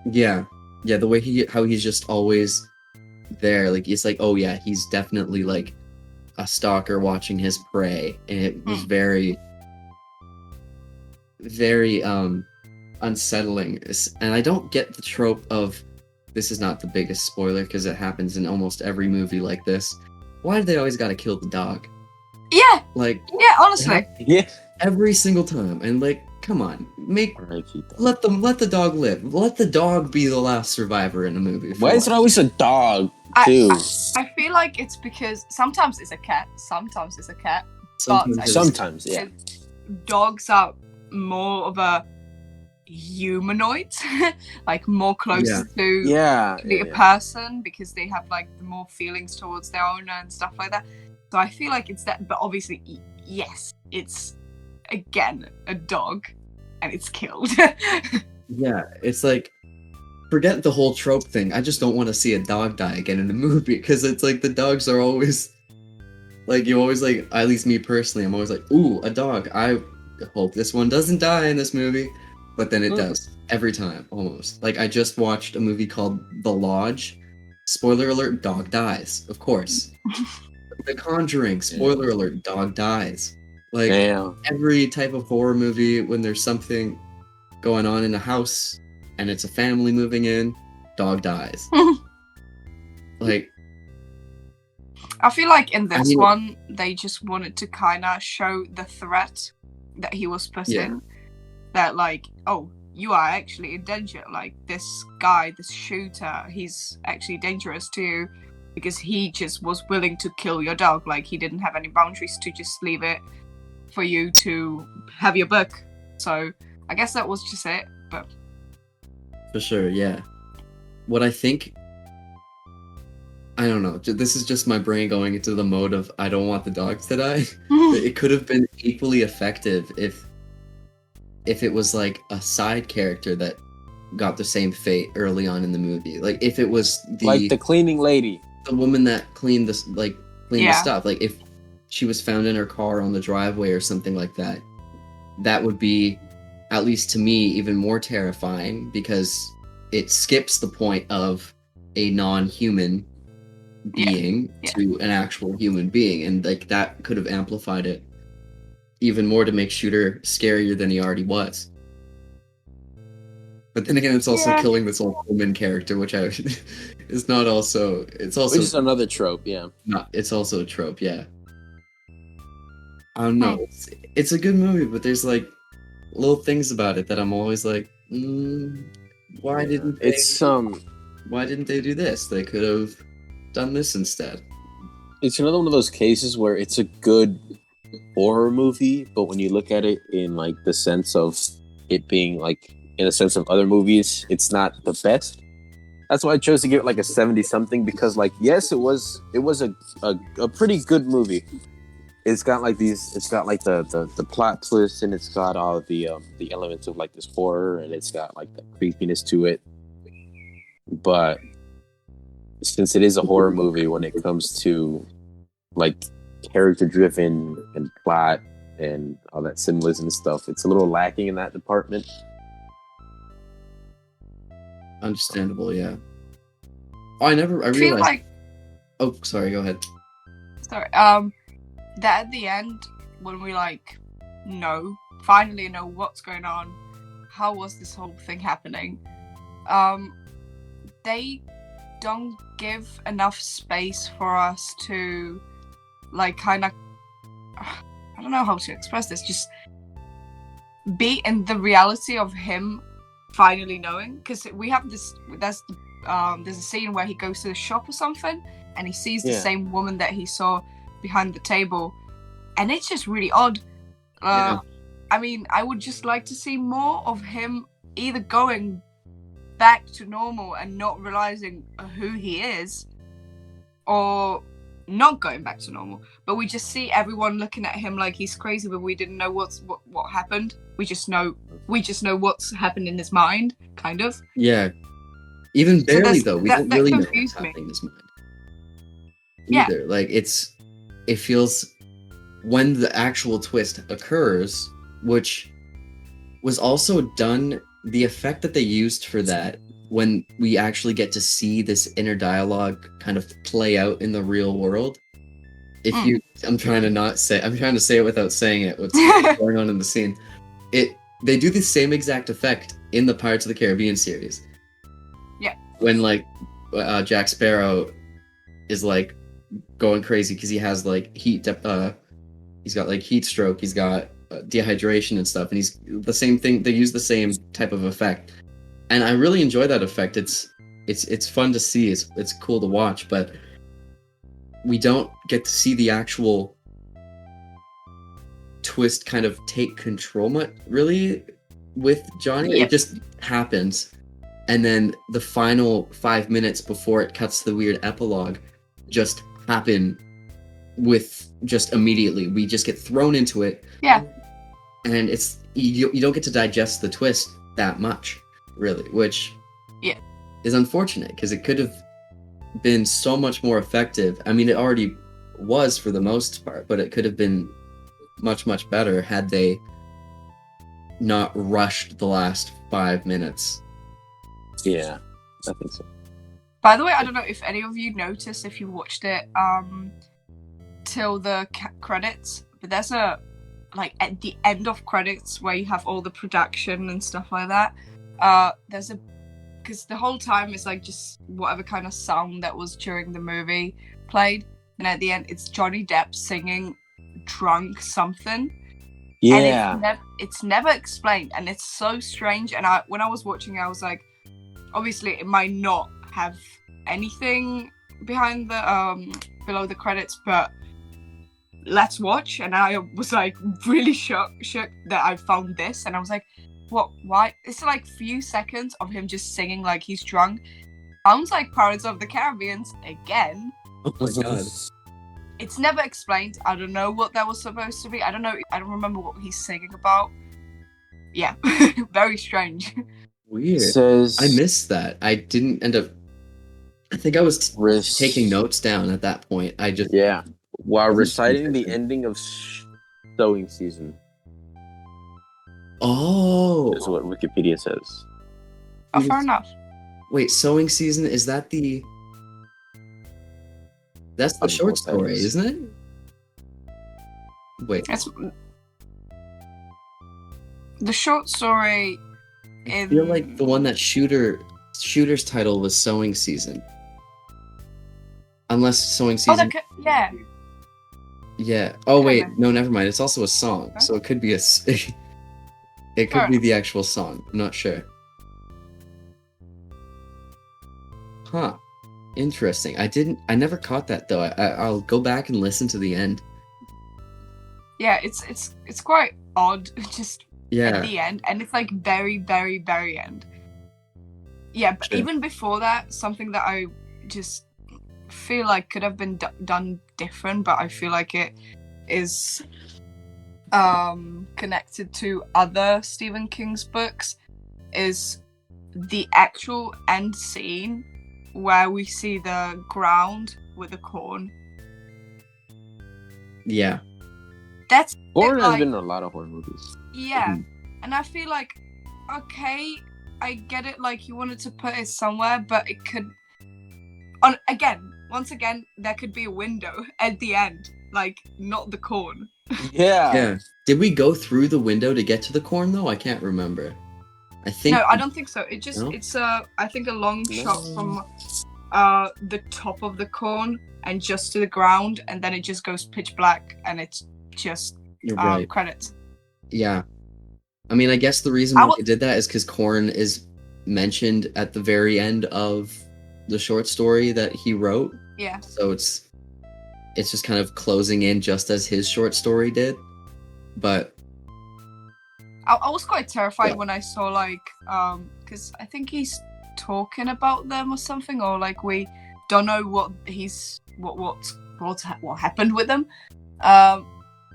Yeah, the way how he's just always there, like it's like, oh yeah, he's definitely like a stalker watching his prey, and it was very, very unsettling. And I don't get the trope of, this is not the biggest spoiler because it happens in almost every movie like this. Why do they always gotta kill the dog? Yeah. Like, yeah, honestly. Yeah. Every single time. And like, come on, let the dog live. Let the dog be the last survivor in a movie. Why is it always a dog too? I feel like it's because sometimes it's a cat, sometimes it's a cat. Sometimes, yeah. Dogs are more of a humanoid, like more close to a person, because they have like more feelings towards their owner and stuff like that. So I feel like it's that, but obviously, yes, it's again a dog, and it's killed. Yeah, it's like, forget the whole trope thing. I just don't want to see a dog die again in a movie, because it's like the dogs are always like, you always like, at least me personally, I'm always like, ooh, a dog. I hope this one doesn't die in this movie, but then it does every time almost. Like, I just watched a movie called The Lodge. Spoiler alert, dog dies, of course. The Conjuring, spoiler alert, dog dies. Like, every type of horror movie, when there's something going on in a house and it's a family moving in, dog dies. Like, I feel like in this one, they just wanted to kind of show the threat that he was put in. That like, oh, you are actually in danger. Like, this guy, this shooter, he's actually dangerous to you, because he just was willing to kill your dog. Like, he didn't have any boundaries to just leave it for you to have your book. So I guess that was just it. But for sure, yeah. What I think, I don't know, this is just my brain going into the mode of, I don't want the dogs to die. It could have been equally effective if it was like a side character that got the same fate early on in the movie. Like, if it was the cleaning lady, the woman that cleaned the stuff. Like, if she was found in her car on the driveway or something like that, that would be, at least to me, even more terrifying, because it skips the point of a non-human being to an actual human being, and like, that could have amplified it even more to make Shooter scarier than he already was. But then again, it's also killing this old woman character, which is not also. It's also which is another trope. Yeah, it's also a trope. Yeah. I don't know. It's a good movie, but there's like little things about it that I'm always like, why didn't they do this? They could have done this instead. It's another one of those cases where it's a good horror movie, but when you look at it in like the sense of it being like in a sense of other movies, it's not the best. That's why I chose to give it like a 70 something, because like, yes, it was a pretty good movie. It's got like the plot twist, and it's got all the elements of like this horror, and it's got like the creepiness to it. But since it is a horror movie, when it comes to like character driven and plot and all that symbolism and stuff, it's a little lacking in that department. Understandable, yeah. I realized like... Oh, sorry, go ahead. Sorry, that at the end, when we like finally know what's going on, how was this whole thing happening, they don't give enough space for us to like kind of, I don't know how to express this, just be in the reality of him finally knowing. Because we have there's a scene where he goes to the shop or something, and he sees the same woman that he saw behind the table, and it's just really odd. I mean, I would just like to see more of him either going back to normal and not realizing who he is, or not going back to normal. But we just see everyone looking at him like he's crazy, but we didn't know what happened. We just know what's happened in his mind, kind of. Yeah. Even barely, though. We don't really know what's happening in his mind. Either. Yeah. Like, it feels, when the actual twist occurs, which was also done, the effect that they used for that, when we actually get to see this inner dialogue kind of play out in the real world. I'm trying to say it without saying it, what's going on in the scene. they do the same exact effect in the Pirates of the Caribbean series. Yeah. When like Jack Sparrow is like going crazy because he has like he's got like heat stroke, he's got dehydration and stuff, and he's the same thing. They use the same type of effect, and I really enjoy that effect. It's fun to see. It's cool to watch, but we don't get to see the actual twist kind of take control much really with Johnny. Yep. It just happens, and then the final 5 minutes before it cuts to the weird epilogue just happen with just immediately. We just get thrown into it. Yeah. And it's you don't get to digest the twist that much, really, which is unfortunate because it could have been so much more effective. I mean, it already was for the most part, but it could have been much, much better had they not rushed the last 5 minutes. Yeah, I think so. By the way, I don't know if any of you noticed if you watched it till the credits, but there's a like at the end of credits where you have all the production and stuff like that. There's a because the whole time it's like just whatever kind of sound that was during the movie played, and at the end it's Johnny Depp singing drunk something. Yeah, and it's never explained, and it's so strange. And when I was watching it, I was like, obviously it might not have anything behind the below the credits, but let's watch. And I was like really shocked that I found this, and I was like, what? Why? It's like few seconds of him just singing like he's drunk. Sounds like Pirates of the Caribbean again. Oh my god. It's never explained. I don't know what that was supposed to be. I don't know. I don't remember what he's singing about. Yeah, very strange. Weird. Says, I missed that. I didn't end up. I think I was taking notes down at that point. I just while reciting the ending of sewing season. Oh, is what Wikipedia says. Oh, fair enough. Wait, sewing season, is that the? That's the short story, isn't it? Wait. It's the short story. I feel like the one that Shooter's title was Sewing Season. Unless Sewing Season. Yeah. Yeah. Oh wait, no, never mind. It's also a song, so it could be it could be the actual song. I'm not sure. Huh. Interesting. I never caught that though. I'll go back and listen to the end. Yeah, it's quite odd just at the end, and it's like very, very, very end. Yeah, but even before that, something that I just feel like could have been done different, but I feel like it is connected to other Stephen King's books, is the actual end scene where we see the ground with the corn. Yeah. That's horror has been in a lot of horror movies. Yeah. And I feel like, okay, I get it, like you wanted to put it somewhere, but it could once again, there could be a window at the end, like not the corn. Yeah. Did we go through the window to get to the corn though? I can't remember. I think no, I don't think so. It just it's I think a long shot from the top of the corn and just to the ground, and then it just goes pitch black and it's just right. Credits. Yeah. I mean, I guess the reason why they did that is because corn is mentioned at the very end of the short story that he wrote. Yeah. So it's just kind of closing in just as his short story did. But I was quite terrified when I saw like because I think he's talking about them or something, or like we don't know what happened with them, and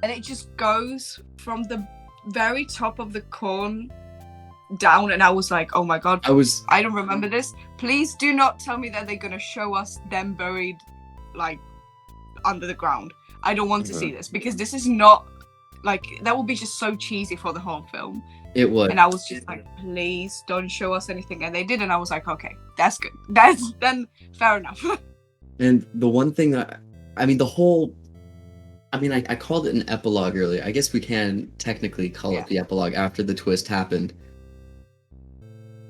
it just goes from the very top of the corn down, and I was like, oh my god, I don't remember this. Please do not tell me that they're gonna show us them buried like under the ground. I don't want to see this, because this is not like, that would be just so cheesy for the whole film. It would. And I was just like, please don't show us anything, and they did, and I was like, okay, that's good, that's then fair enough. And the one thing that, I mean, the whole I mean, I called it an epilogue earlier. I guess we can technically call it the epilogue after the twist happened.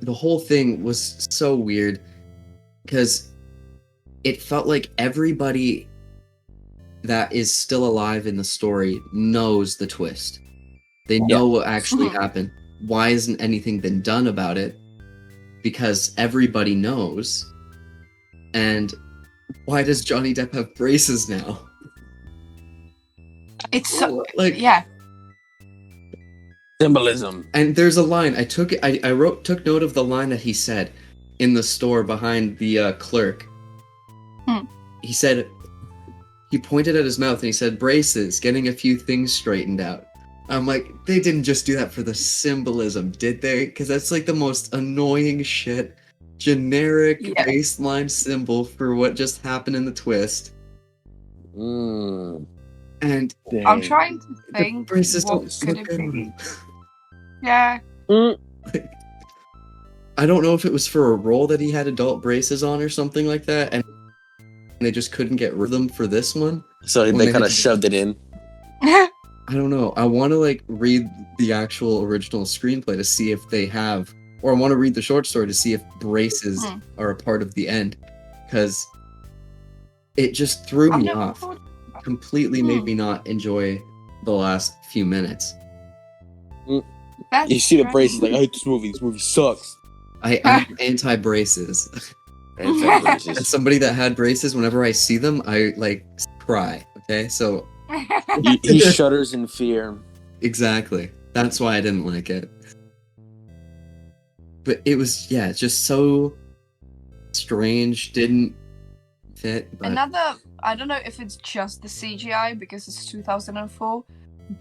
The whole thing was so weird because it felt like everybody that is still alive in the story knows the twist. They know what actually happened. Why hasn't anything been done about it? Because everybody knows. And why does Johnny Depp have braces now? It's so, like, yeah. Symbolism. And there's a line I took note of the line that he said in the store behind the clerk. He said, he pointed at his mouth and he said, braces, getting a few things straightened out. I'm like, they didn't just do that for the symbolism, did they? Because that's like the most annoying shit. Generic baseline symbol for what just happened in the twist. And I'm trying to think what's going to be. Yeah. I don't know if it was for a role that he had adult braces on or something like that, and they just couldn't get rid of them for this one. So they kind of shoved it in. I don't know. I want to like read the actual original screenplay to see if they have, or I want to read the short story to see if braces are a part of the end, because it just threw me off. Completely made me not enjoy the last few minutes. You see the braces, like, I hate this movie. This movie sucks. I'm anti-braces. As somebody that had braces, whenever I see them, I like cry. Okay, so he shudders in fear. Exactly. That's why I didn't like it. But it was, just so strange. Didn't fit. But... Another, I don't know if it's just the CGI because it's 2004,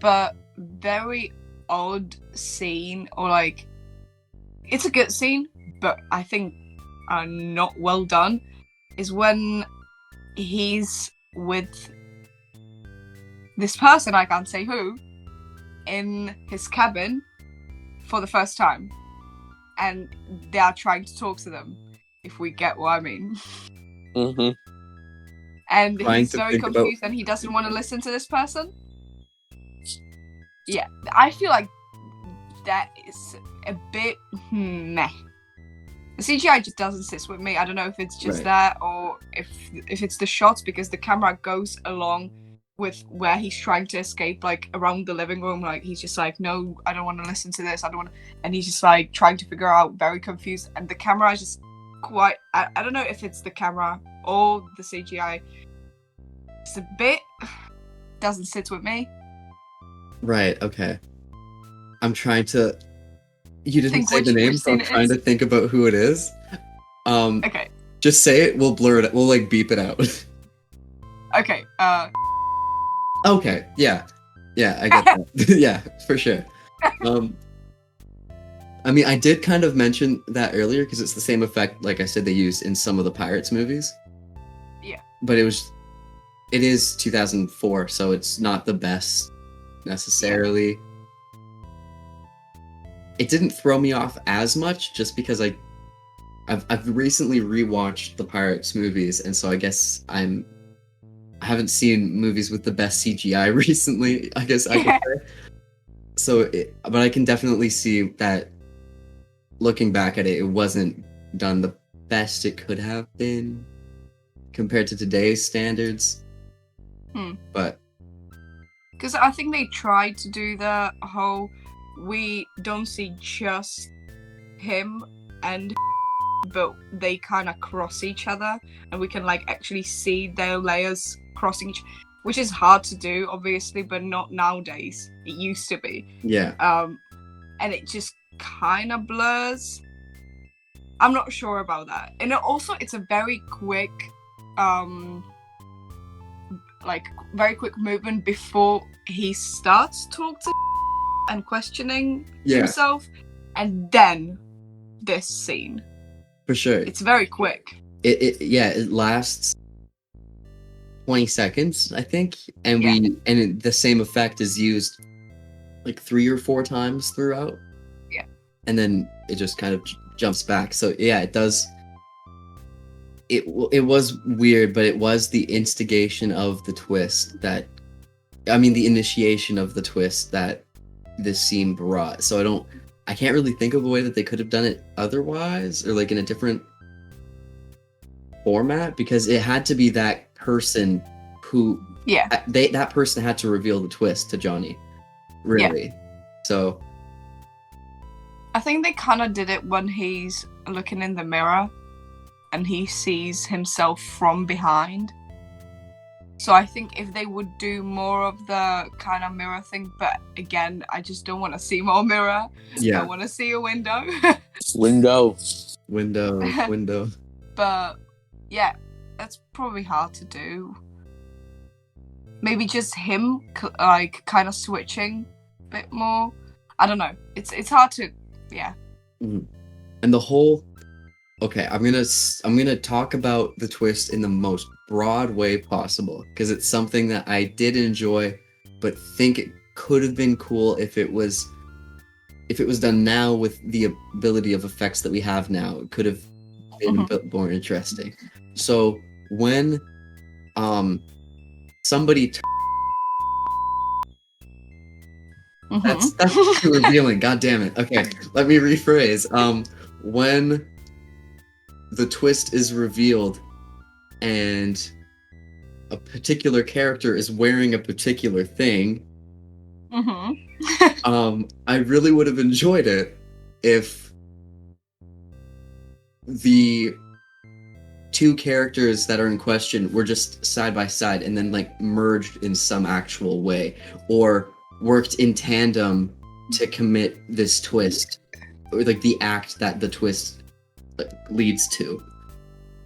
but very odd scene, or like, it's a good scene, but I think not well done, is when he's with this person, I can't say who, in his cabin for the first time, and they are trying to talk to them, if we get what I mean. And he's very confused and he doesn't want to listen to this person. Yeah, I feel like that is a bit meh. The CGI just doesn't sit with me. I don't know if it's just that, or if it's the shots, because the camera goes along with where he's trying to escape, like around the living room. Like he's just like, no, I don't want to listen to this. I don't want to, and he's just like trying to figure out, very confused. And the camera is just quite. I don't know if it's the camera or the CGI. It's a bit doesn't sit with me. Right. Okay. I'm trying to. You didn't say the name, so I'm trying to think about who it is. Okay. Just say it. We'll blur it. We'll like beep it out. Okay. Okay. Yeah. I get that. Yeah, for sure. I mean, I did kind of mention that earlier because it's the same effect, like I said, they used in some of the Pirates movies. Yeah. But it is 2004, so it's not the best necessarily. Yeah. It didn't throw me off as much just because I've recently rewatched the Pirates movies, and so I guess I haven't seen movies with the best CGI recently, I guess I could say. So, but I can definitely see that looking back at it, it wasn't done the best it could have been compared to today's standards. But because I think they tried to do the whole, we don't see just him and but they kind of cross each other, and we can like actually see their layers crossing which is hard to do, obviously, but not nowadays. It used to be. Yeah. And it just kind of blurs. I'm not sure about that. And it's a very quick very quick movement before he starts talking and questioning himself, and then this scene. For sure. It's very quick. It lasts 20 seconds, I think, and the same effect is used like 3 or 4 times throughout. Yeah. And then it just kind of jumps back. So yeah, it does. It was weird, but it was the instigation of the twist that the initiation of the twist that this scene brought. So I can't really think of a way that they could have done it otherwise, or like in a different format, because it had to be that person who that person had to reveal the twist to Johnny, really. So I think they kind of did it when he's looking in the mirror and he sees himself from behind. So I think if they would do more of the kind of mirror thing, but again, I just don't want to see more mirror. I want to see a window. Window. But yeah, that's probably hard to do. Maybe just him, like, kind of switching a bit more. I don't know. It's hard to, And the whole. Okay, I'm gonna talk about the twist in the most broad way possible, because it's something that I did enjoy, but think it could have been cool if it was done now with the ability of effects that we have now. It could have been a bit more interesting. So when somebody that's too revealing. God damn it. Okay, let me rephrase. When the twist is revealed and a particular character is wearing a particular thing, I really would have enjoyed it if the two characters that are in question were just side by side and then like merged in some actual way, or worked in tandem to commit this twist, or like the act that the twist leads to.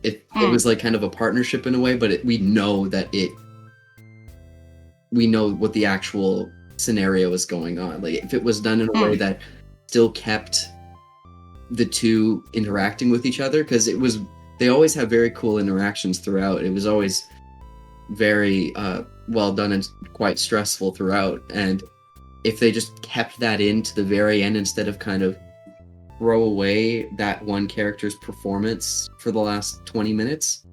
It was like kind of a partnership in a way, but we know what the actual scenario is going on. Like if it was done in a way that still kept the two interacting with each other, because they always have very cool interactions throughout. It was always very well done and quite stressful throughout. And if they just kept that in to the very end instead of kind of throw away that one character's performance for the last 20 minutes,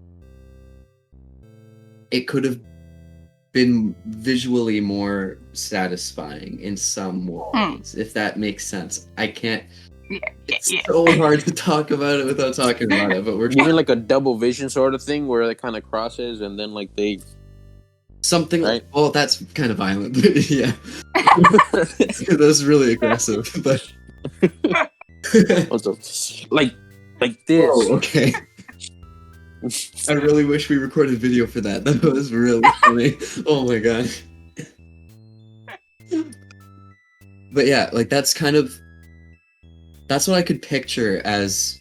it could have been visually more satisfying in some ways, if that makes sense. I can't. It's so hard to talk about it without talking about it, but we're even like a double vision sort of thing where it kind of crosses and then like they something right? Well, that's kind of violent, but yeah. That's really aggressive, but also, like this. Oh, okay. I really wish we recorded video for that. That was really funny. Oh my god. But yeah, like that's what I could picture as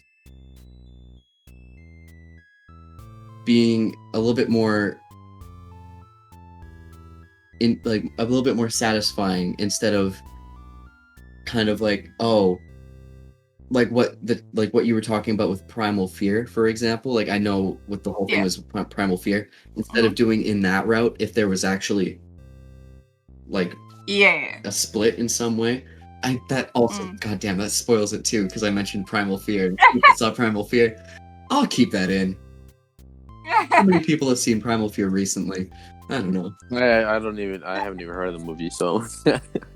being a little bit more satisfying, instead of kind of like, like what you were talking about with Primal Fear, for example. Like I know what the whole thing was Primal Fear. Instead of doing in that route, if there was actually like a split in some way. That also, goddamn, that spoils it too, because I mentioned Primal Fear. People saw Primal Fear. I'll keep that in. How many people have seen Primal Fear recently? I don't know. I haven't even heard of the movie, so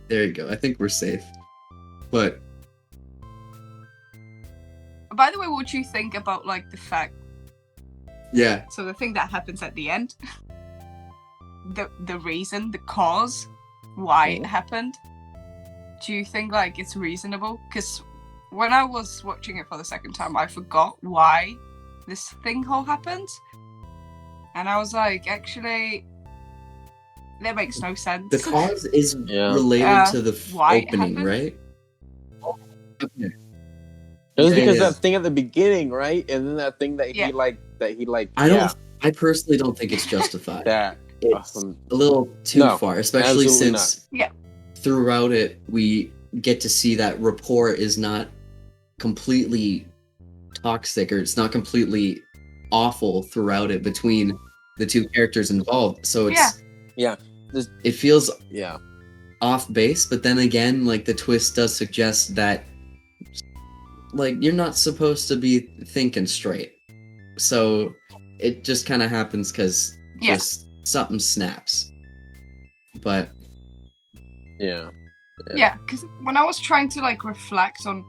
there you go. I think we're safe. But by the way, what do you think about like the fact? Yeah. So the thing that happens at the end, the reason, the cause, why it happened. Do you think like it's reasonable? Because when I was watching it for the second time, I forgot why this thing all happened, and I was like, actually, that makes no sense. The cause is related to the opening, right? Okay. It was because that thing at the beginning, right? And then that thing that he I personally don't think it's justified. It's a little too far, especially since throughout it we get to see that rapport is not completely toxic, or it's not completely awful throughout it between the two characters involved. So it's it feels off base, but then again, like the twist does suggest that like you're not supposed to be thinking straight. So it just kind of happens because just something snaps. but yeah. Yeah, because when I was trying to like reflect on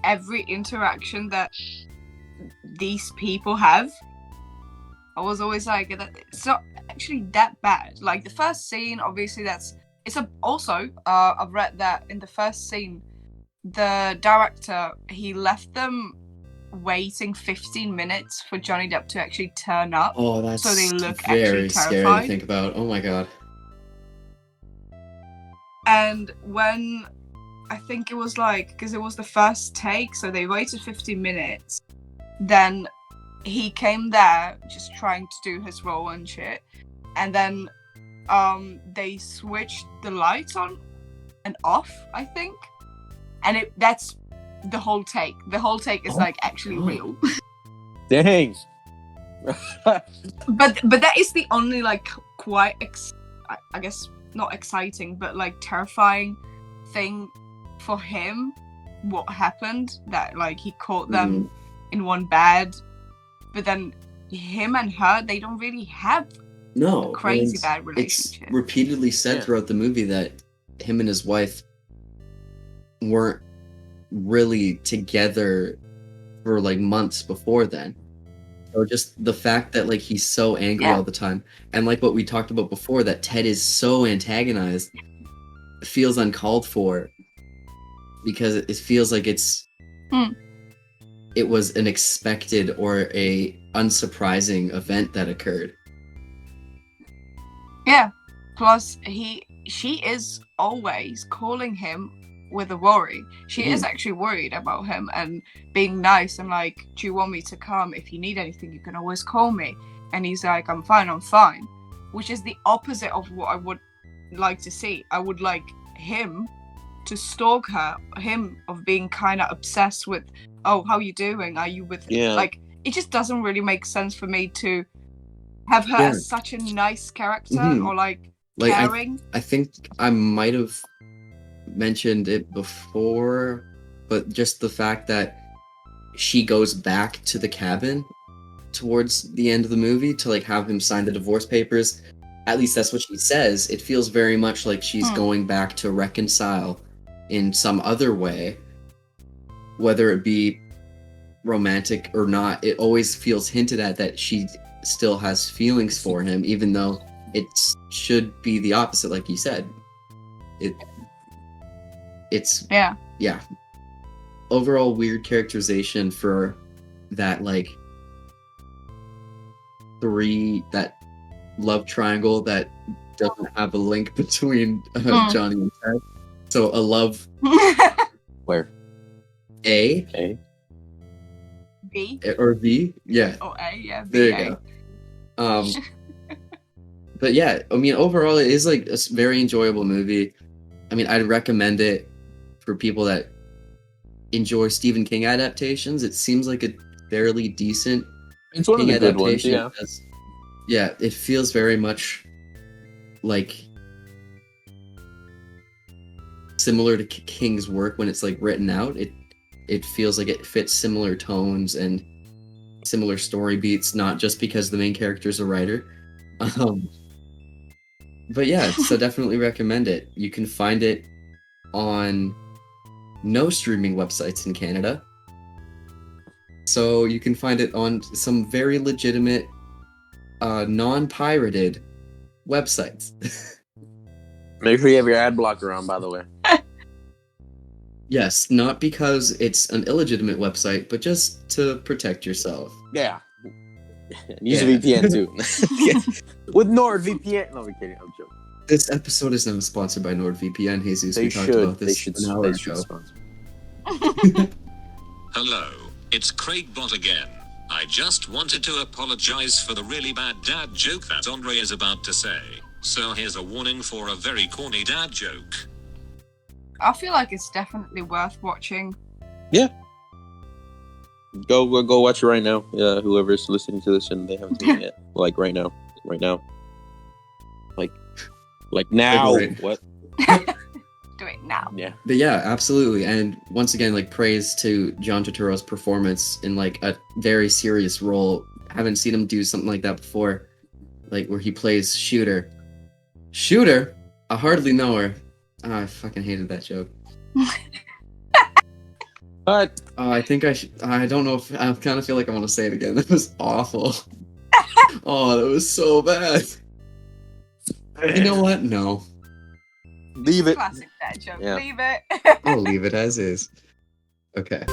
every interaction that these people have, I was always like, it's not actually that bad. Like the first scene, obviously I've read that in the first scene, the director, he left them waiting 15 minutes for Johnny Depp to actually turn up. Oh, that's so they look very actually scary terrified. to think about. Oh my god. And when I think it was like, because it was the first take, so they waited 15 minutes. Then he came there just trying to do his role and shit. And then they switched the lights on and off, I think. And that's the whole take. The whole take is like actually real. Dang. But that is the only like quite I guess not exciting, but like terrifying thing for him. What happened, that like he caught them in one bed, but then him and her, they don't really have a crazy bad relationship. It's repeatedly said throughout the movie that him and his wife weren't really together for like months before then. So just the fact that like he's so angry all the time, and like what we talked about before, that Ted is so antagonized, feels uncalled for, because it feels like it was an expected or a unsurprising event that occurred. Yeah. Plus she is always calling him with a worry. She is actually worried about him and being nice and like, do you want me to come? If you need anything, you can always call me. And he's like, I'm fine. Which is the opposite of what I would like to see. I would like him to stalk her, him of being kind of obsessed with, oh, how you doing? Are you with like, it just doesn't really make sense for me to have her as such a nice character or like caring. I think I might have mentioned it before, but just the fact that she goes back to the cabin towards the end of the movie to like have him sign the divorce papers, at least that's what she says. It feels very much like she's going back to reconcile in some other way, whether it be romantic or not. It always feels hinted at that she still has feelings for him, even though it should be the opposite, like you said. It's overall weird characterization for that like that love triangle that doesn't have a link between Johnny and Ted. So a love where A B or V, yeah. Oh, A, yeah. There you go. But yeah, I mean, overall, it is like a very enjoyable movie. I mean, I'd recommend it for people that enjoy Stephen King adaptations. It seems like a fairly decent It's one King of the good ones, adaptation. Yeah, it feels very much like similar to King's work when it's like written out. It feels like it fits similar tones and similar story beats, not just because the main character is a writer. But yeah, so definitely recommend it. You can find it on no streaming websites in Canada. So you can find it on some very legitimate, non-pirated websites. Make sure you have your ad blocker on, by the way. Yes, not because it's an illegitimate website, but just to protect yourself. Yeah. Use a VPN too. With NordVPN. No, I'm kidding. I'm joking. This episode is not sponsored by NordVPN, Jesus. We talked about this an hour ago. Hello, it's Craig Bot again. I just wanted to apologize for the really bad dad joke that Andre is about to say. So here's a warning for a very corny dad joke. I feel like it's definitely worth watching. Yeah. Go watch it right now. Whoever's listening to this and they haven't seen it yet. Like right now. Like now. What? Do it now. Yeah. But yeah, absolutely. And once again, like praise to John Turturro's performance in like a very serious role. Haven't seen him do something like that before. Like where he plays Shooter. Shooter? I hardly know her. Oh, I fucking hated that joke. But I think I should. I don't know if I kind of feel like I want to say it again. That was awful. Oh, that was so bad. You know what? No. Leave it. Classic dad joke. Yeah. Leave it. I'll leave it as is. Okay.